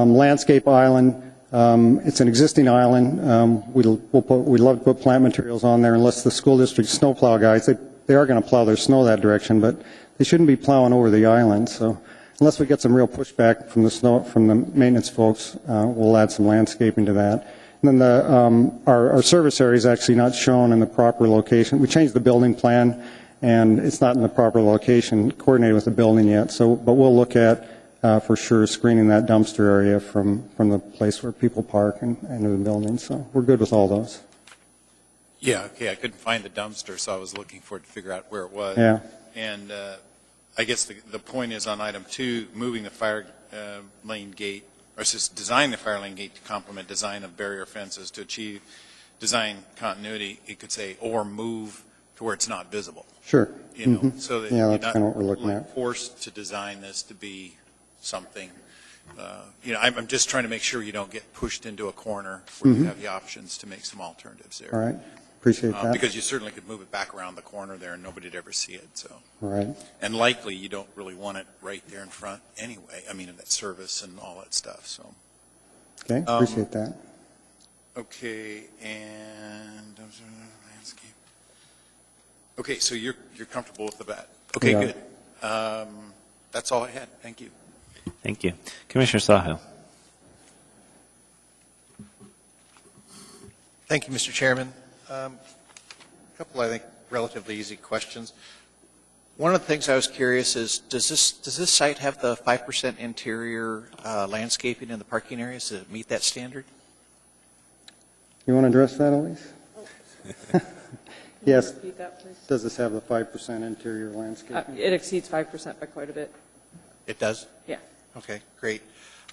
landscape island, it's an existing island. We'd love to put plant materials on there unless the school district snowplow guys, they are going to plow their snow that direction, but they shouldn't be plowing over the island. So unless we get some real pushback from the maintenance folks, we'll add some landscaping to that. And then our service area is actually not shown in the proper location. We changed the building plan, and it's not in the proper location coordinated with the building yet. So, but we'll look at for sure screening that dumpster area from the place where people park and into the building. So we're good with all those. yeah, okay, I couldn't find the dumpster, so I was looking for it to figure out where it was. Yeah. And I guess the point is on item 2, moving the fire lane gate, or just design the fire lane gate to complement design of barrier fences to achieve design continuity. It could say, or move to where it's not visible. Sure. You know, so that Yeah, you're that's not kind of what we're looking at. forced to design this to be something. You know, I'm just trying to make sure you don't get pushed into a corner where you have the options to make some alternatives there. All right. Appreciate that. Because you certainly could move it back around the corner there and nobody'd ever see it, so. All right. And likely, you don't really want it right there in front anyway, I mean, in that service and all that stuff, so. Okay. Appreciate that. Okay, and landscape. Okay, so you're comfortable with that? Okay, Yeah. good. That's all I had. Thank you. Thank you. Commissioner Sawhill. Thank you, Mr. Chairman. A couple, I think, relatively easy questions. One of the things I was curious is, does this site have the 5% interior landscaping in the parking areas to meet that standard? You want to address that, Elise? Yes. Repeat that, please. Does this have the 5% interior landscaping? It exceeds 5% by quite a bit. It does? Yeah. Okay, great.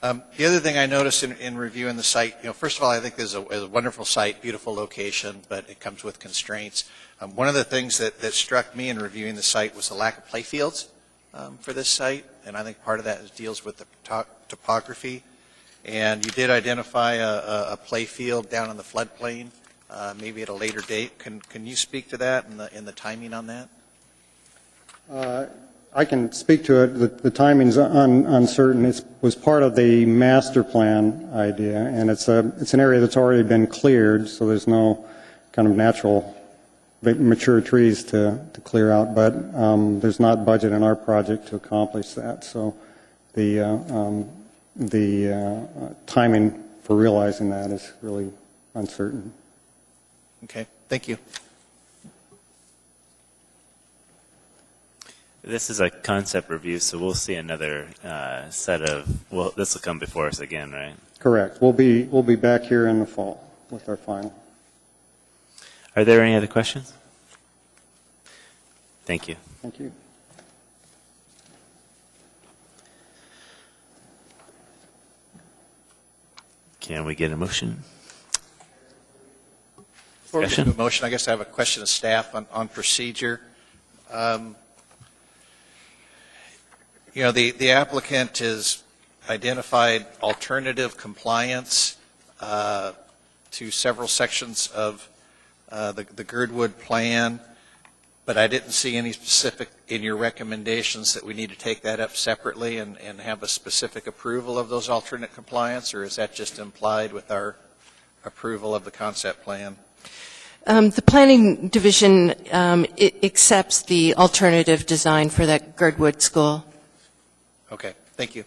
The other thing I noticed in reviewing the site, first of all, I think this is a wonderful site, beautiful location, but it comes with constraints. One of the things that struck me in reviewing the site was the lack of playfields for this site, and I think part of that deals with the topography. And you did identify a playfield down in the floodplain, maybe at a later date. Can you speak to that and the timing on that? I can speak to it. The timing's uncertain. It was part of the master plan idea, and it's an area that's already been cleared, so there's no kind of natural mature trees to clear out. But there's not budget in our project to accomplish that. So the timing for realizing that is really uncertain. Okay, thank you. This is a concept review, so we'll see another set of, well, this will come before us again, right? Correct. We'll be back here in the fall with our final. Are there any other questions? Thank you. Thank you. Can we get a motion? Before we get to Discussion? a motion, I guess I have a question of staff on procedure. The applicant has identified alternative compliance to several sections of the Girdwood plan, but I didn't see any specific in your recommendations that we need to take that up separately and have a specific approval of those alternate compliance, or is that just implied with our approval of the concept plan? The planning division it accepts the alternative design for that Girdwood school. Okay, thank you.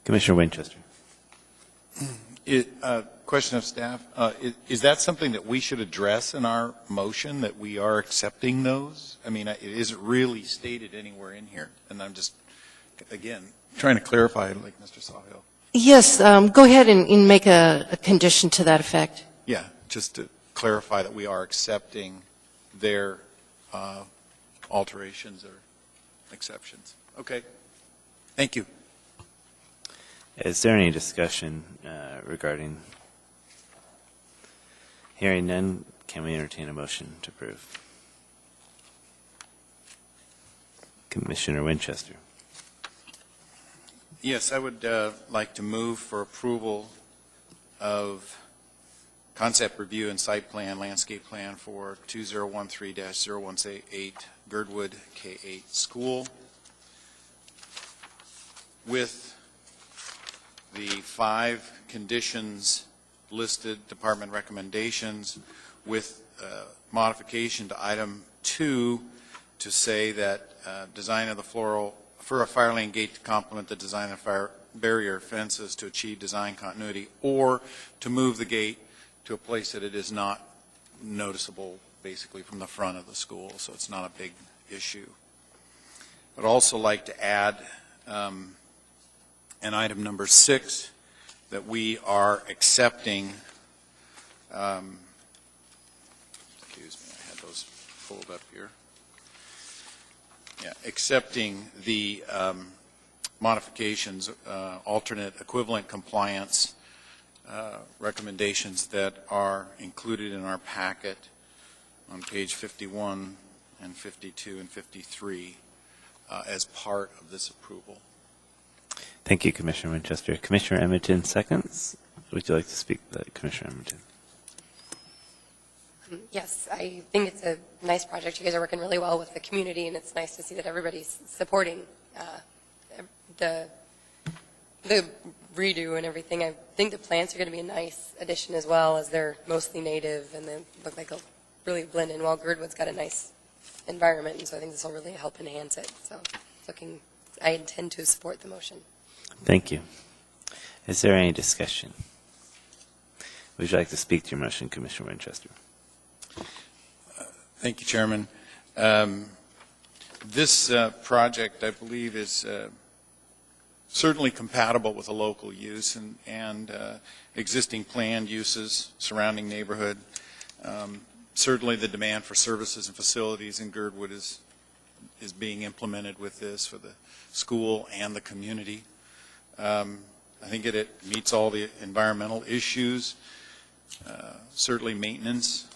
Commissioner Winchester. Question of staff. Is that something that we should address in our motion, that we are accepting those? I mean, it isn't really stated anywhere in here. And I'm just, again, trying to clarify, like Mr. Sawhill. Yes, go ahead and make a condition to that effect. Yeah, just to clarify that we are accepting their alterations or exceptions. Okay. Thank you. Is there any discussion regarding? Hearing none, can we entertain a motion to approve? Commissioner Winchester. Yes, I would like to move for approval of concept review and site plan, landscape plan for 2013-0188 Girdwood K-8 School with the 5 conditions listed, department recommendations, with modification to item 2 to say that design of the floral for a fire lane gate to complement the design of fire barrier fences to achieve design continuity, or to move the gate to a place that it is not noticeable basically from the front of the school, so it's not a big issue. I'd also like to add in item number 6 that we are accepting, excuse me, I had those pulled up here. Yeah, accepting the modifications, alternate equivalent compliance recommendations that are included in our packet on page 51 and 52 and 53 as part of this approval. Thank you, Commissioner Winchester. Commissioner Edmonton, seconds. Would you like to speak to that, Commissioner Edmonton? Yes, I think it's a nice project. You guys are working really well with the community, and it's nice to see that everybody's supporting the redo and everything. I think the plants are going to be a nice addition as well, as they're mostly native and they look like they'll really blend in well. Girdwood's got a nice environment, and so I think this will really help enhance it. So I intend to support the motion. Thank you. Is there any discussion? Would you like to speak to your motion, Commissioner Winchester? Thank you, Chairman. This project, I believe, is certainly compatible with a local use and existing planned uses surrounding neighborhood. Certainly the demand for services and facilities in Girdwood is being implemented with this for the school and the community. I think it meets all the environmental issues, certainly maintenance,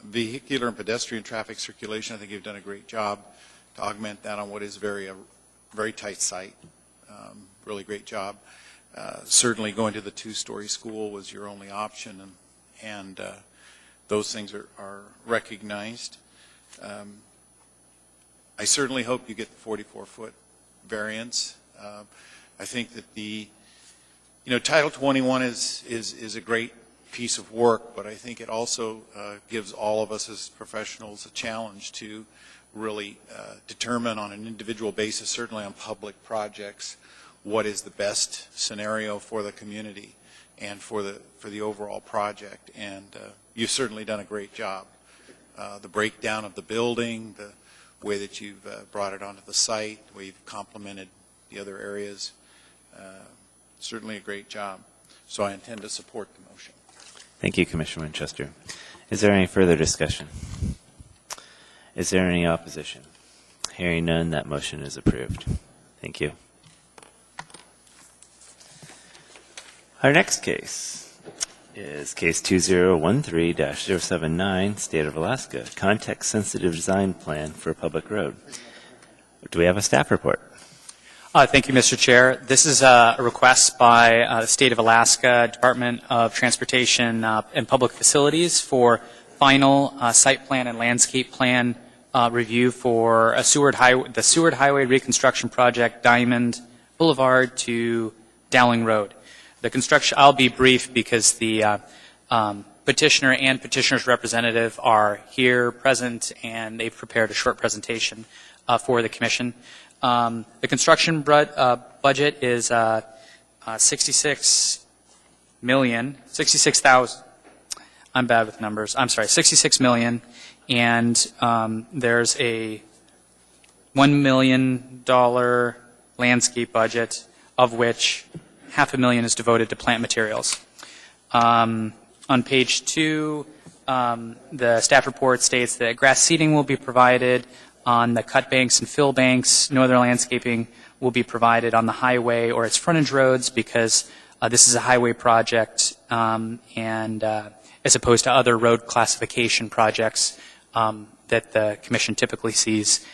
vehicular and pedestrian traffic circulation. I think you've done a great job to augment that on what is a very tight site. Really great job. Certainly going to the 2-story school was your only option, and those things are recognized. I certainly hope you get the 44-foot variance. I think that Title 21 is a great piece of work, but I think it also gives all of us as professionals a challenge to really determine on an individual basis, certainly on public projects, what is the best scenario for the community and for the overall project. And you've certainly done a great job. The breakdown of the building, the way that you've brought it onto the site, the way you've complemented the other areas, certainly a great job. So I intend to support the motion. Thank you, Commissioner Winchester. Is there any further discussion? Is there any opposition? Hearing none, that motion is approved. Thank you. Our next case is case 2013-079, State of Alaska, context-sensitive design plan for a public road. Do we have a staff report? Thank you, Mr. Chair. This is a request by the State of Alaska Department of Transportation and Public Facilities for final site plan and landscape plan review for the Seward Highway reconstruction project, Diamond Boulevard to Dowling Road. The construction, I'll be brief because the petitioner and petitioner's representative are here present, and they've prepared a short presentation for the commission. The construction budget is $66,000. I'm bad with numbers. I'm sorry, $66 million, and there's a $1 million landscape budget, of which $500,000 is devoted to plant materials. On page 2, the staff report states that grass seeding will be provided on the cut banks and fill banks. No other landscaping will be provided on the highway or its frontage roads because this is a highway project, and as opposed to other road classification projects that the commission typically sees.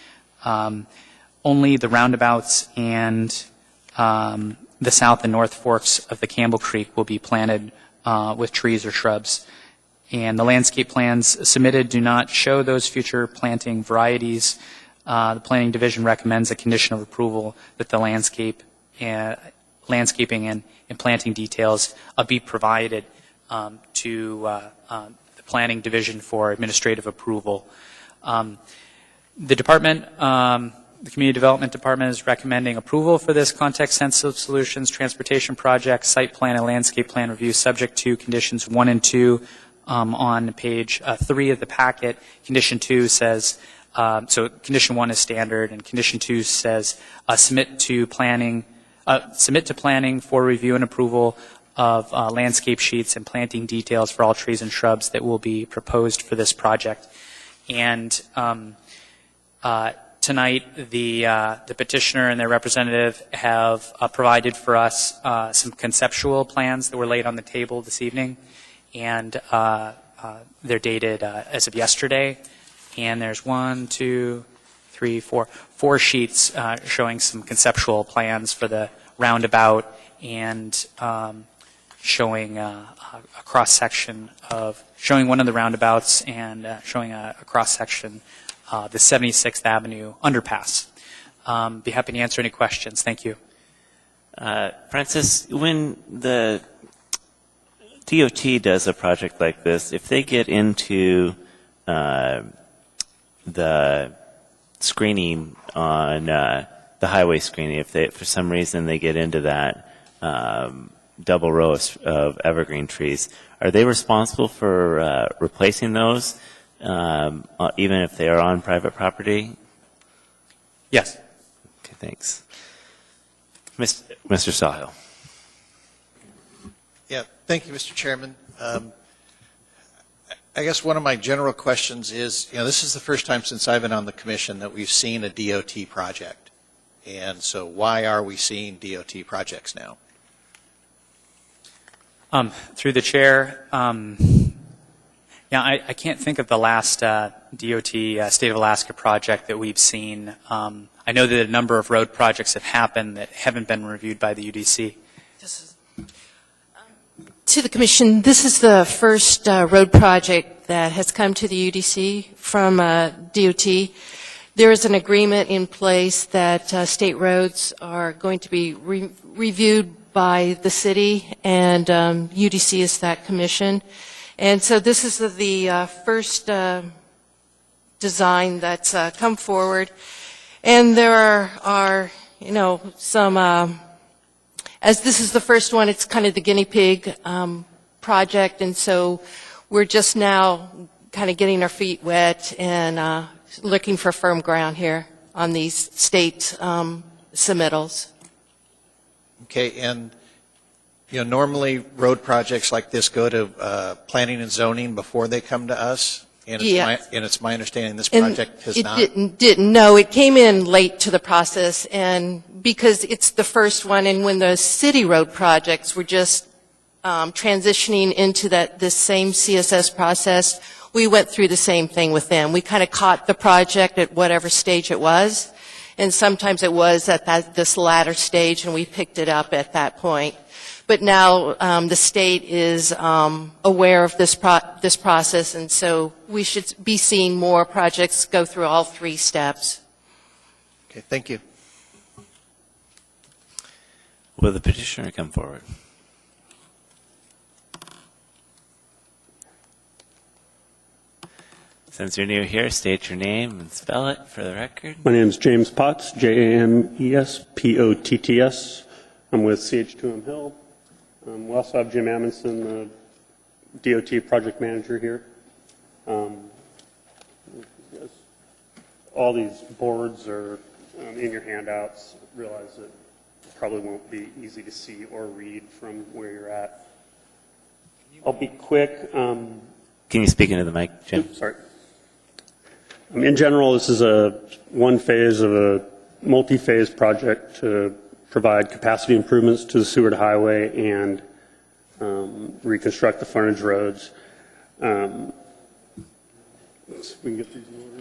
Only the roundabouts and the south and north forks of the Campbell Creek will be planted with trees or shrubs. And the landscape plans submitted do not show those future planting varieties. The Planning Division recommends a condition of approval that the landscaping and planting details be provided to the Planning Division for administrative approval. The department, the Community Development Department, is recommending approval for this context-sensitive solutions transportation project site plan and landscape plan review subject to conditions 1 and 2 on page 3 of the packet. Condition 2 says, so condition 1 is standard, and condition 2 says submit to planning for review and approval of landscape sheets and planting details for all trees and shrubs that will be proposed for this project. And tonight, the petitioner and their representative have provided for us some conceptual plans that were laid on the table this evening, and they're dated as of yesterday. And there's 4 sheets showing some conceptual plans for the roundabout and showing a cross-section of, showing one of the roundabouts and showing a cross-section the 76th Avenue underpass. Be happy to answer any questions. Thank you. Francis, when the DOT does a project like this, if they get into the screening on the highway screening, if they, for some reason they get into that double row of evergreen trees, are they responsible for replacing those, even if they are on private property? Yes. Okay, thanks. Mr. Sawhill. Yeah, thank you, Mr. Chairman. I guess one of my general questions is, this is the first time since I've been on the commission that we've seen a DOT project. And so why are we seeing DOT projects now? Through the chair, I can't think of the last DOT State of Alaska project that we've seen. I know that a number of road projects have happened that haven't been reviewed by the UDC. To the Commission, this is the first road project that has come to the UDC from DOT. There is an agreement in place that state roads are going to be reviewed by the city, and UDC is that commission. And so this is the first design that's come forward. And there are some, as this is the first one, it's kind of the guinea pig project, and so we're just now kind of getting our feet wet and looking for firm ground here on these state submittals. Okay, and normally road projects like this go to planning and zoning before they come to us. And it's my understanding this project has not. It didn't. No, it came in late to the process, and because it's the first one, and when the city road projects were just transitioning into this same CSS process, we went through the same thing with them. We kind of caught the project at whatever stage it was, and sometimes it was at this latter stage, and we picked it up at that point. But now the state is aware of this process, and so we should be seeing more projects go through all 3 steps. Okay, thank you. Will the petitioner come forward? Since you're new here, state your name and spell it for the record. My name is James Potts, Jamespotts. I'm with CH2M Hill. We also have Jim Amundson, the DOT project manager here. All these boards are in your handouts. Realize that it probably won't be easy to see or read from where you're at. I'll be quick. Can you speak into the mic, Jim? Oops, sorry. In general, this is one phase of a multi-phase project to provide capacity improvements to the Seward Highway and reconstruct the frontage roads. Let's see if we can get these in order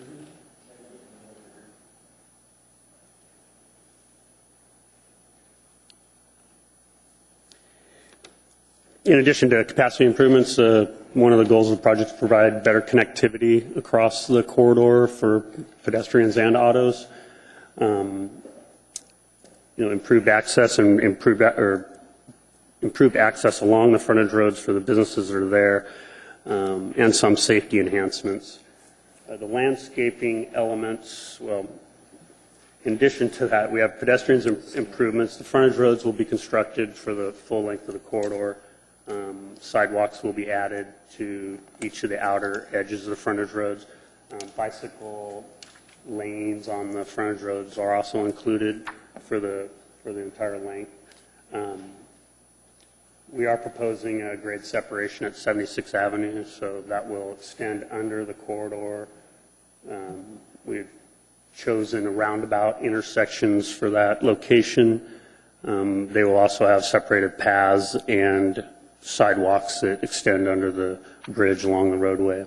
here. In addition to capacity improvements, one of the goals of the project is to provide better connectivity across the corridor for pedestrians and autos. Improved access and improved access along the frontage roads for the businesses that are there, and some safety enhancements. The landscaping elements, well, in addition to that, we have pedestrians improvements. The frontage roads will be constructed for the full length of the corridor. Sidewalks will be added to each of the outer edges of the frontage roads. Bicycle lanes on the frontage roads are also included for the entire length. We are proposing a grade separation at 76th Avenue, so that will extend under the corridor. We've chosen roundabout intersections for that location. They will also have separated paths and sidewalks that extend under the bridge along the roadway.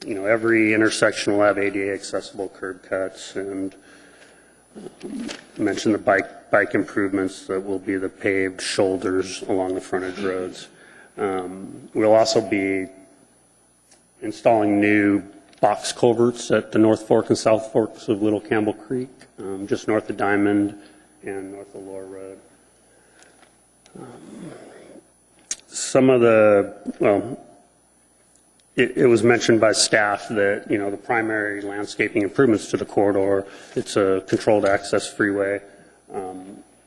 Every intersection will have ADA accessible curb cuts, and mention the bike improvements that will be the paved shoulders along the frontage roads. We'll also be installing new box culverts at the North Fork and South Forks of Little Campbell Creek, just north of Diamond and north of Lower Road. It was mentioned by staff that, the primary landscaping improvements to the corridor, it's a controlled access freeway,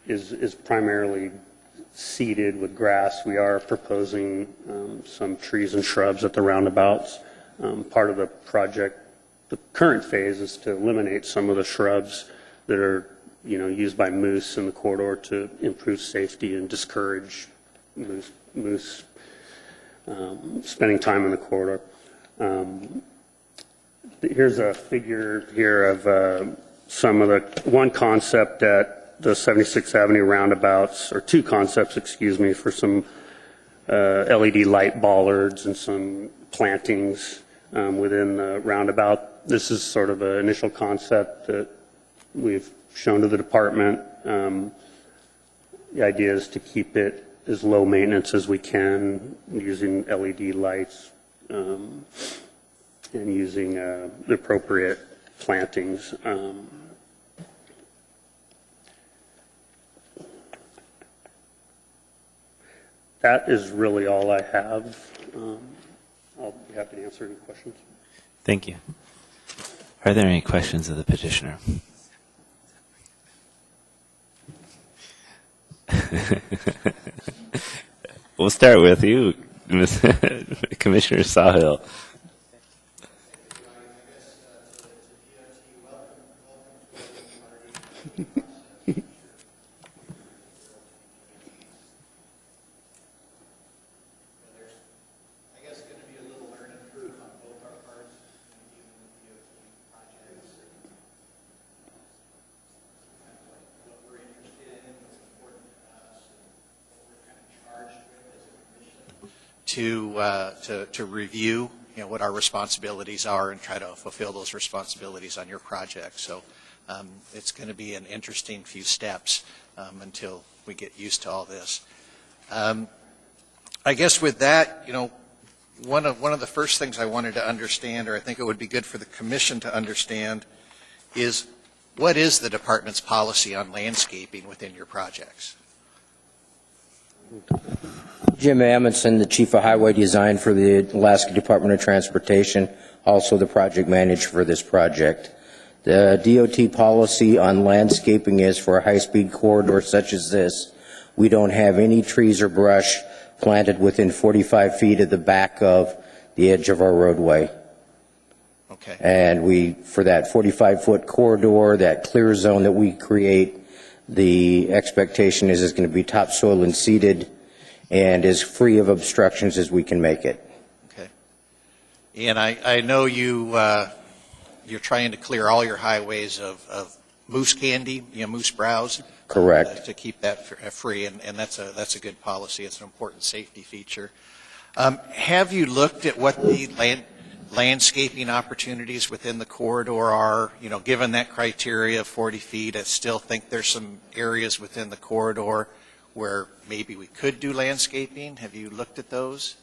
is primarily seeded with grass. We are proposing some trees and shrubs at the roundabouts. Part of the project, the current phase, is to eliminate some of the shrubs that are, used by moose in the corridor to improve safety and discourage moose spending time in the corridor. Here's a figure here of one concept at the 76th Avenue roundabouts, or two concepts, for some LED light bollards and some plantings within the roundabout. This is sort of an initial concept that we've shown to the department. The idea is to keep it as low maintenance as we can, using LED lights and using the appropriate plantings. That is really all I have. I'll be happy to answer any questions. Thank you. Are there any questions of the petitioner? We'll start with you, Commissioner Sawhill. to review, what our responsibilities are and try to fulfill those responsibilities on your project. So it's going to be an interesting few steps until we get used to all this. I guess with that, one of the first things I wanted to understand, or I think it would be good for the commission to understand, is what is the department's policy on landscaping within your projects? Jim Amundson, the Chief of Highway Design for the Alaska Department of Transportation, also the project manager for this project. The DOT policy on landscaping is for a high-speed corridor such as this. We don't have any trees or brush planted within 45 feet of the back of the edge of our roadway. Okay. And for that 45-foot corridor, that clear zone that we create, the expectation is it's going to be topsoil and seeded and as free of obstructions as we can make it. Okay. And I know you're trying to clear all your highways of moose candy, moose browse. Correct. To keep that free, and that's a good policy. It's an important safety feature. Have you looked at what the landscaping opportunities within the corridor are? Given that criteria of 40 feet, I still think there's some areas within the corridor where maybe we could do landscaping. Have you looked at those?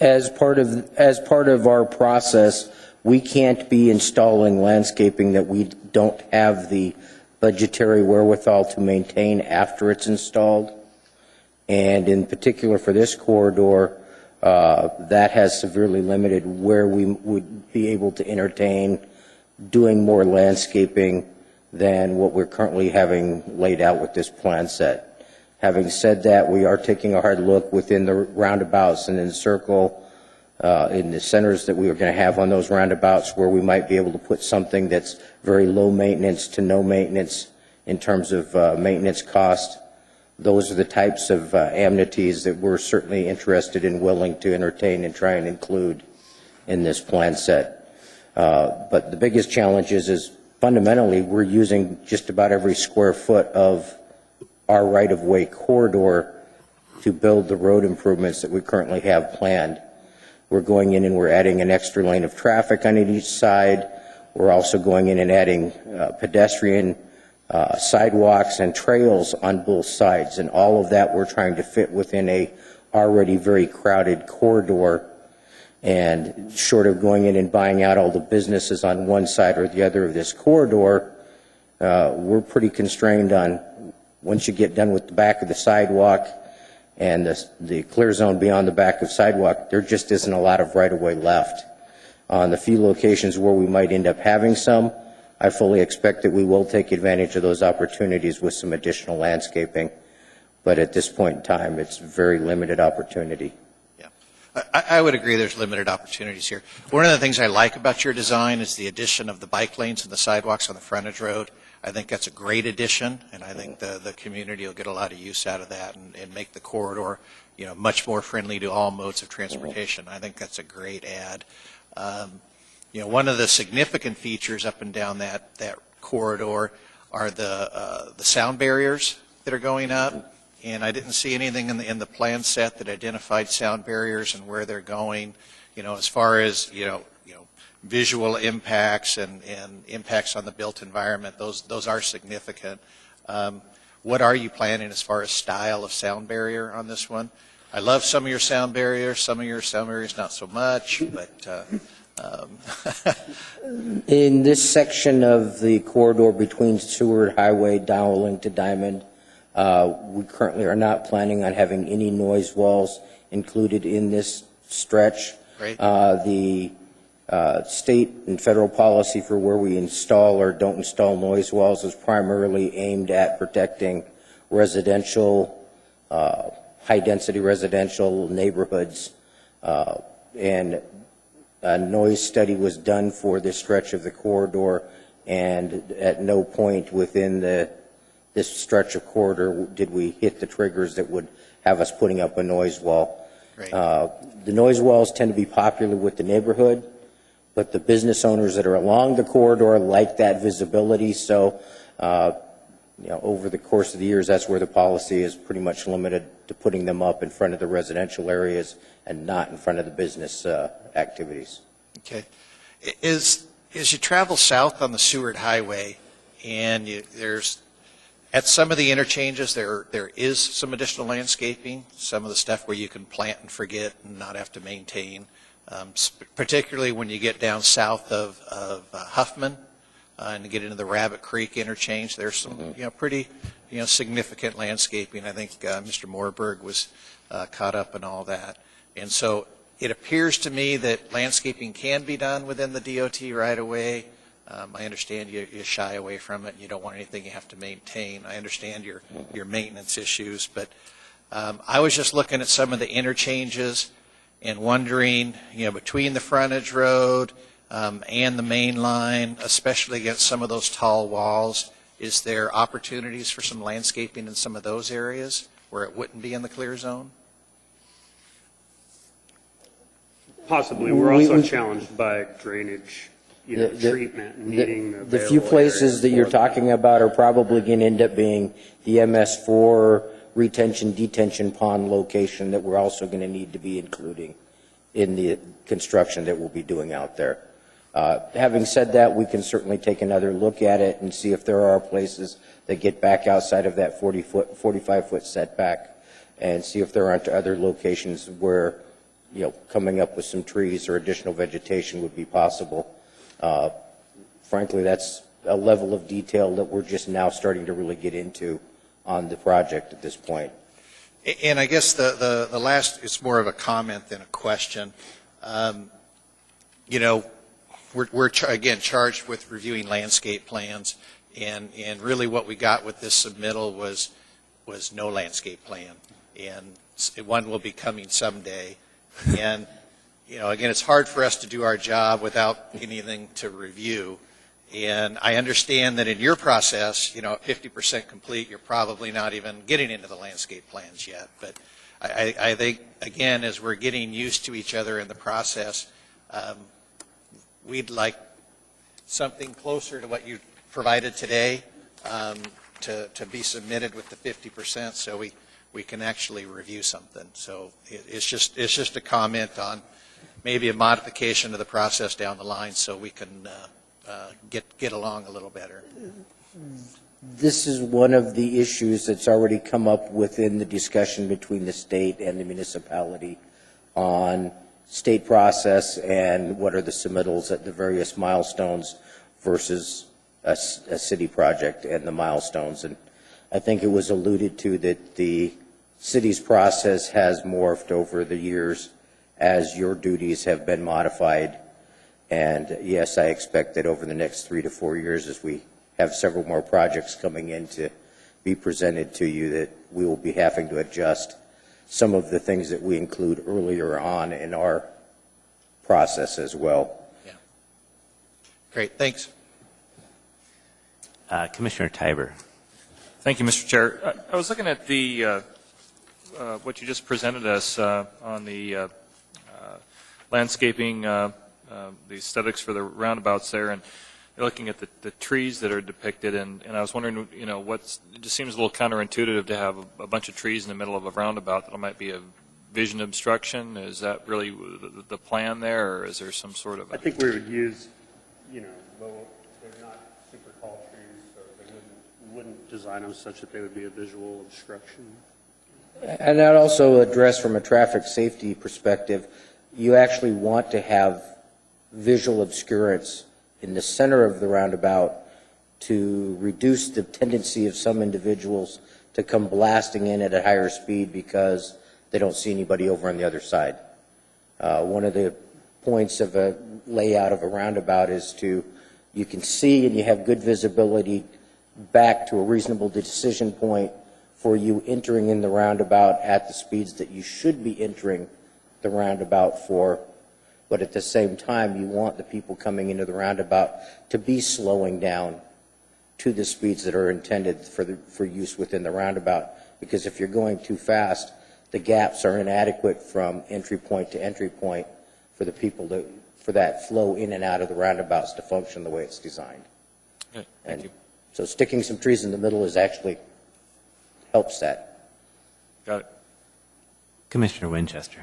As part of our process, we can't be installing landscaping that we don't have the budgetary wherewithal to maintain after it's installed. And in particular for this corridor, that has severely limited where we would be able to entertain doing more landscaping than what we're currently having laid out with this plan set. Having said that, we are taking a hard look within the roundabouts and in the circle, in the centers that we are going to have on those roundabouts, where we might be able to put something that's very low maintenance to no maintenance in terms of maintenance cost. Those are the types of amenities that we're certainly interested in, willing to entertain and try and include in this plan set. But the biggest challenge is fundamentally we're using just about every square foot of our right-of-way corridor to build the road improvements that we currently have planned. We're going in and we're adding an extra lane of traffic on each side. We're also going in and adding pedestrian sidewalks and trails on both sides, and all of that we're trying to fit within a already very crowded corridor. And short of going in and buying out all the businesses on one side or the other of this corridor, we're pretty constrained on, once you get done with the back of the sidewalk and the clear zone beyond the back of sidewalk, there just isn't a lot of right-of-way left. On the few locations where we might end up having some, I fully expect that we will take advantage of those opportunities with some additional landscaping. But at this point in time, it's very limited opportunity. Yeah, I would agree there's limited opportunities here. One of the things I like about your design is the addition of the bike lanes and the sidewalks on the frontage road. I think that's a great addition, and I think the community will get a lot of use out of that and make the corridor, much more friendly to all modes of transportation. I think that's a great add. One of the significant features up and down that corridor are the sound barriers that are going up, and I didn't see anything in the plan set that identified sound barriers and where they're going. As far as visual impacts and impacts on the built environment, those are significant. What are you planning as far as style of sound barrier on this one? I love some of your sound barriers not so much, but in this section of the corridor between Seward Highway, Dowling to Diamond, we currently are not planning on having any noise walls included in this stretch. Great. The state and federal policy for where we install or don't install noise walls is primarily aimed at protecting residential, high-density residential neighborhoods, and a noise study was done for this stretch of the corridor, and at no point within this stretch of corridor did we hit the triggers that would have us putting up a noise wall. Great. The noise walls tend to be popular with the neighborhood, but the business owners that are along the corridor like that visibility. So, over the course of the years, that's where the policy is pretty much limited to putting them up in front of the residential areas and not in front of the business activities. Okay. As you travel south on the Seward Highway, and there's at some of the interchanges there is some additional landscaping, some of the stuff where you can plant and forget and not have to maintain. Particularly when you get down south of Huffman and get into the Rabbit Creek interchange, there's some pretty significant landscaping. I think Mr. Moorberg was caught up in all that, and so it appears to me that landscaping can be done within the DOT right away. I understand you shy away from it and you don't want anything you have to maintain. I understand your maintenance issues, but I was just looking at some of the interchanges and wondering, between the frontage road and the main line, especially against some of those tall walls, is there opportunities for some landscaping in some of those areas where it wouldn't be in the clear zone? Possibly. We're also challenged by drainage treatment and needing The few places that you're talking about are probably going to end up being the MS4 retention detention pond location that we're also going to need to be including in the construction that we'll be doing out there. Having said that, we can certainly take another look at it and see if there are places that get back outside of that 45-foot setback, and see if there aren't other locations where, coming up with some trees or additional vegetation would be possible. Frankly, that's a level of detail that we're just now starting to really get into on the project at this point. And I guess the last, it's more of a comment than a question. We're again charged with reviewing landscape plans, and really what we got with this submittal was no landscape plan, and one will be coming someday. And again, it's hard for us to do our job without anything to review. And I understand that in your process, 50% complete, you're probably not even getting into the landscape plans yet. But I think, again, as we're getting used to each other in the process, we'd like something closer to what you provided today to be submitted with the 50%, so we can actually review something. So it's just a comment on maybe a modification of the process down the line, so we can get along a little better. This is one of the issues that's already come up within the discussion between the state and the municipality on state process and what are the submittals at the various milestones versus a city project and the milestones. And I think it was alluded to that the city's process has morphed over the years as your duties have been modified. And yes, I expect that over the next 3 to 4 years, as we have several more projects coming in to be presented to you, that we will be having to adjust some of the things that we include earlier on in our process as well. Yeah. Great, thanks. Commissioner Tiber. Thank you, Mr. Chair. I was looking at the what you just presented us on the landscaping, the aesthetics for the roundabouts there, and you're looking at the trees that are depicted, and I was wondering, it just seems a little counterintuitive to have a bunch of trees in the middle of a roundabout that might be a vision obstruction. Is that really the plan there, or is there some sort of? I think we would use, well, they're not super tall trees, so they wouldn't design them such that they would be a visual obstruction. And I'd also address from a traffic safety perspective, you actually want to have visual obscurance in the center of the roundabout to reduce the tendency of some individuals to come blasting in at a higher speed because they don't see anybody over on the other side. One of the points of a layout of a roundabout is you can see and you have good visibility back to a reasonable decision point for you entering in the roundabout at the speeds that you should be entering the roundabout for. But at the same time, you want the people coming into the roundabout to be slowing down to the speeds that are intended for use within the roundabout. Because if you're going too fast, the gaps are inadequate from entry point to entry point for the people for that flow in and out of the roundabouts to function the way it's designed. Okay, thank you. So sticking some trees in the middle helps that. Got it. Commissioner Winchester.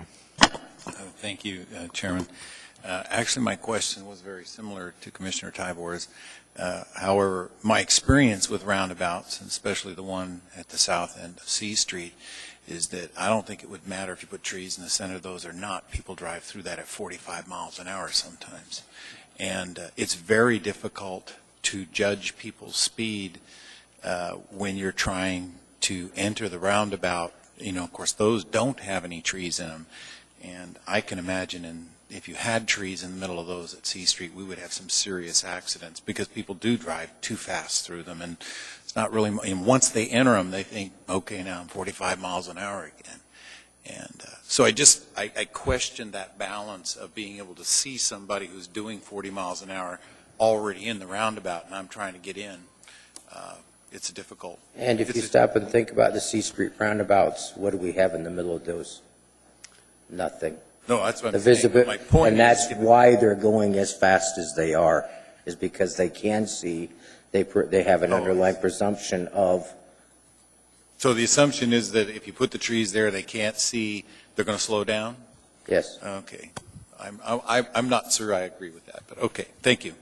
Thank you, Chairman. Actually, my question was very similar to Commissioner Tybor's. However, my experience with roundabouts, and especially the one at the south end of C Street, is that I don't think it would matter if you put trees in the center of those or not. People drive through that at 45 miles an hour sometimes. And it's very difficult to judge people's speed when you're trying to enter the roundabout. Of course, those don't have any trees in them. And I can imagine if you had trees in the middle of those at C Street, we would have some serious accidents because people do drive too fast through them. And it's not really, and once they enter them, they think, okay, now I'm 45 miles an hour again. And so I question that balance of being able to see somebody who's doing 40 miles an hour already in the roundabout, and I'm trying to get in. It's difficult. And if you stop and think about the C Street roundabouts, what do we have in the middle of those? Nothing. No, that's what The I'm saying. My point and that's is, why they're going as fast as they are, is because they can see, they have an underlying presumption of, so the assumption is that if you put the trees there, they can't see, they're going to slow down? yes. Okay. I'm not sure I agree with that, but okay, thank you.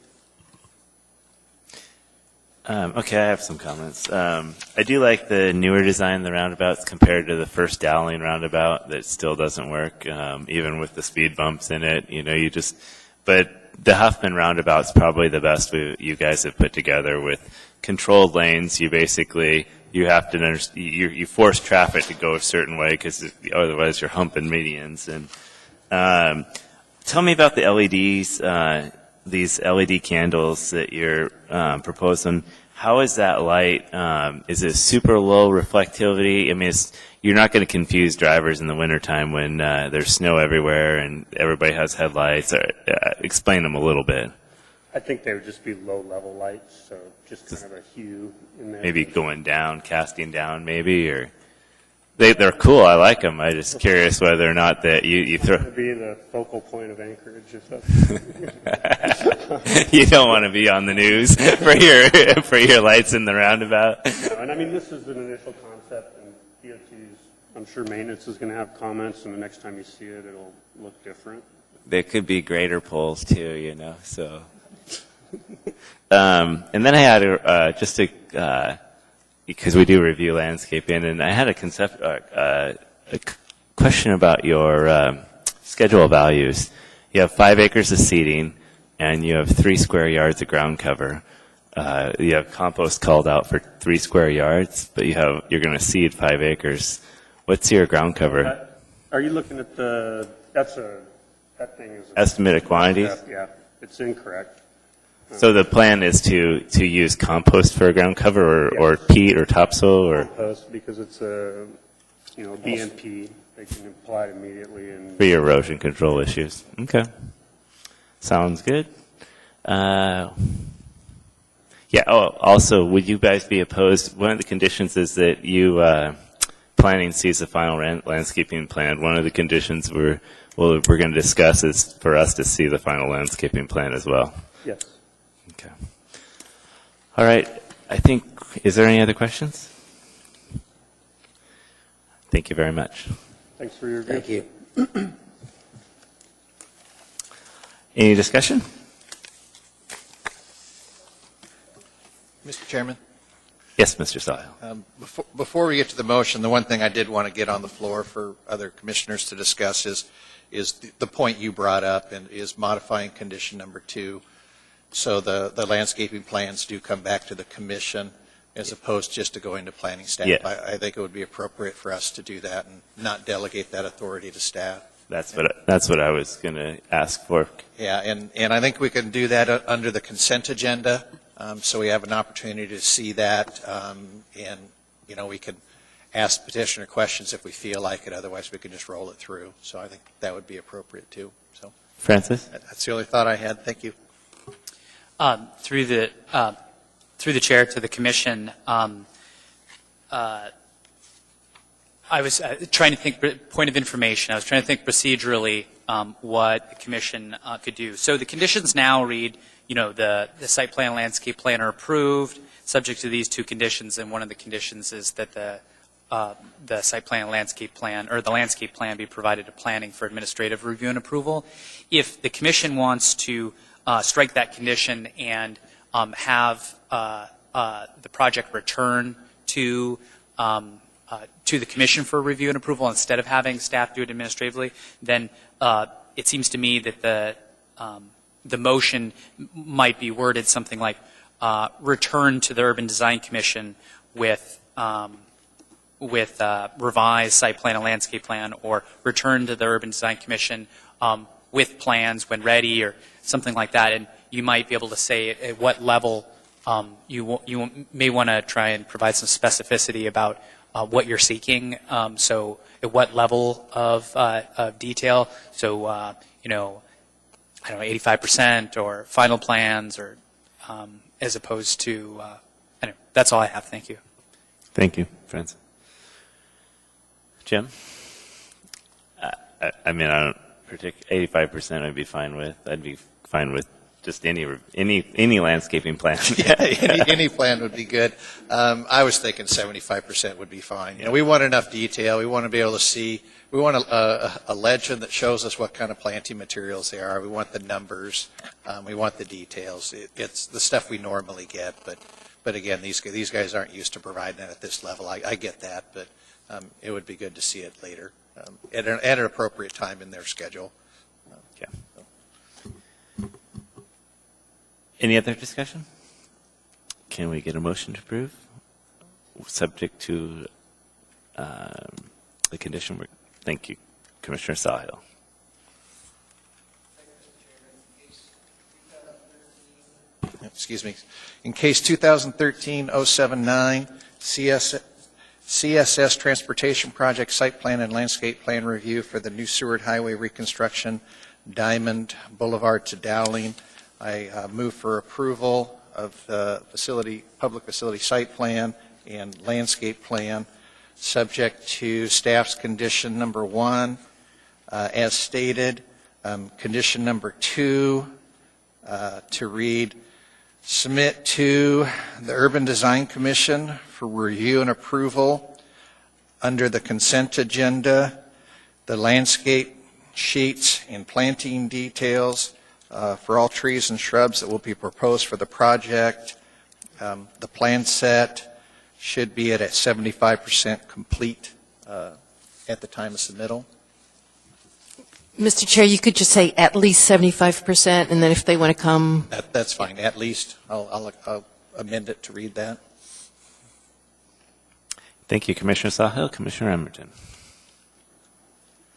Okay, I have some comments. I do like the newer design of the roundabouts compared to the first Dowling roundabout that still doesn't work, even with the speed bumps in it. But the Huffman roundabout's probably the best you guys have put together with controlled lanes. You have to you force traffic to go a certain way because otherwise you're humping medians. And tell me about the LEDs. These LED candles that you're proposing, how is that light? Is it super low reflectivity? I mean, you're not going to confuse drivers in the wintertime when there's snow everywhere and everybody has headlights. Explain them a little bit. I think they would just be low-level lights, so just kind of a hue in there. Maybe going down, casting down, maybe, or they're cool. I like them. I'm just curious whether or not that you throw. To be the focal point of Anchorage, if that's. You don't want to be on the news for your lights in the roundabout. No, and I mean, this is an initial concept, and DOT's, I'm sure maintenance is going to have comments, and the next time you see it, it'll look different. There could be greater poles too, so. And then I had because we do review landscaping, and I had a question about your schedule values. You have 5 acres of seeding, and you have 3 square yards of ground cover. You have compost called out for 3 square yards, but you're going to seed 5 acres. What's your ground cover? Are you looking at that thing is. Estimated quantities? Yeah, it's incorrect. So the plan is to use compost for a ground cover, or peat or topsoil, or Compost, because it's a BMP. They can apply it immediately and. for your erosion control issues. Okay, sounds good. Yeah. Oh, also, would you guys be opposed? One of the conditions is that you planning sees the final landscaping plan. One of the conditions we're going to discuss is for us to see the final landscaping plan as well. Yes. Okay. All right. Is there any other questions? Thank you very much. Thanks for your. Thank you. Any discussion? Mr. Chairman? Yes, Mr. Sawhill. Before we get to the motion, the one thing I did want to get on the floor for other commissioners to discuss is the point you brought up, and is modifying condition number 2. So the landscaping plans do come back to the commission as opposed just to going to planning staff. Yes. I think it would be appropriate for us to do that and not delegate that authority to staff. That's what I was going to ask for. Yeah, and I think we can do that under the consent agenda, so we have an opportunity to see that, and we can ask petitioner questions if we feel like it. Otherwise, we can just roll it through. So I think that would be appropriate too. So, Francis? That's the only thought I had. Thank you. Through the chair to the commission, I was trying to think point of information. I was trying to think procedurally what the commission could do. So the conditions now read, the site plan, landscape plan are approved, subject to these 2 conditions, and one of the conditions is that the site plan, landscape plan, or the landscape plan be provided to planning for administrative review and approval. If the commission wants to strike that condition and have the project return to the commission for review and approval instead of having staff do it administratively, then it seems to me that the motion might be worded something like return to the Urban Design Commission with revised site plan and landscape plan, or return to the Urban Design Commission with plans when ready, or something like that. And you might be able to say at what level you may want to try and provide some specificity about what you're seeking. So at what level of detail? So, I don't know, 85% or final plans, or as opposed to, anyway, that's all I have. Thank you. Thank you, Francis. Jim? I 85% I'd be fine with. I'd be fine with just any landscaping plan. Yeah, any plan would be good. I was thinking 75% would be fine. You know, we want enough detail. We want to be able to see. We want a legend that shows us what kind of planting materials they are. We want the numbers. We want the details. It's the stuff we normally get, but again, these guys aren't used to providing that at this level. I get that, but it would be good to see it later at an appropriate time in their schedule. Yeah. Any other discussion? Can we get a motion to approve, subject to the condition? Thank you, Commissioner Sawhill. Excuse me. In case 2013-079, CSS Transportation Project Site Plan and Landscape Plan Review for the new Seward Highway reconstruction, Diamond Boulevard to Dowling. I move for approval of the public facility site plan and landscape plan, subject to staff's condition number 1, as stated. Condition number 2, to read, submit to the Urban Design Commission for review and approval under the consent agenda, the landscape sheets and planting details for all trees and shrubs that will be proposed for the project. The plan set should be at 75% complete at the time of submittal. Mr. Chair, you could just say at least 75%, and then if they want to come... That's fine, at least. I'll amend it to read that. Thank you, Commissioner Sawhill. Commissioner Emerton.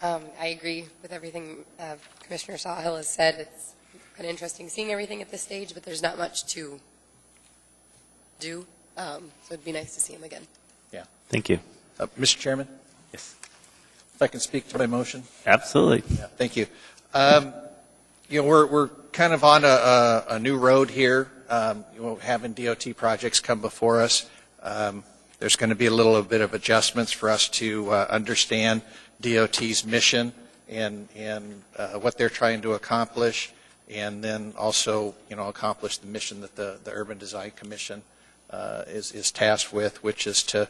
I agree with everything Commissioner Sawhill has said. It's kind of interesting seeing everything at this stage, but there's not much to do. So it'd be nice to see him again. Yeah. Thank you. Mr. Chairman? Yes. If I can speak to my motion? Absolutely. Yeah, thank you. We're kind of on a new road here. Having DOT projects come before us. There's going to be a little bit of adjustments for us to understand DOT's mission and what they're trying to accomplish, and then also, accomplish the mission that the Urban Design Commission is tasked with, which is to,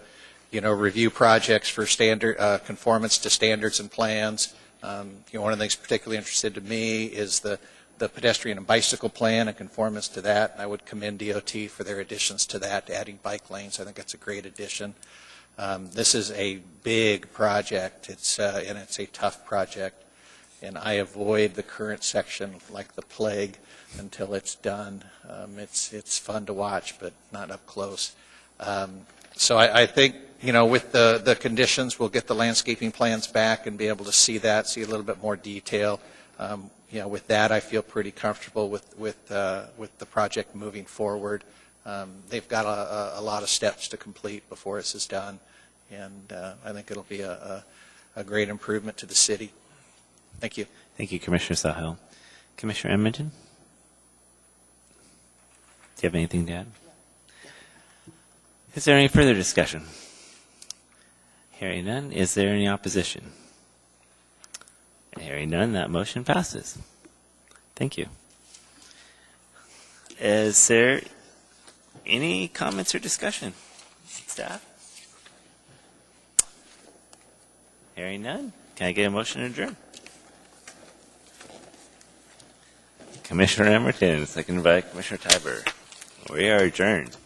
review projects for standard conformance to standards and plans. One of the things particularly interested to me is the pedestrian and bicycle plan and conformance to that. And I would commend DOT for their additions to that, adding bike lanes. I think that's a great addition. This is a big project. It's a tough project, and I avoid the current section like the plague until it's done. It's fun to watch, but not up close. So I think, with the conditions, we'll get the landscaping plans back and be able to see a little bit more detail. With that, I feel pretty comfortable with the project moving forward. They've got a lot of steps to complete before this is done, and I think it'll be a great improvement to the city. Thank you. Thank you, Commissioner Sawhill. Commissioner Edmonton? Do you have anything to add? Is there any further discussion? Hearing none, is there any opposition? Hearing none, that motion passes. Thank you. Is there any comments or discussion? Staff? Hearing none, can I get a motion to adjourn? Commissioner Emerton, seconded by Commissioner Tiber. We are adjourned.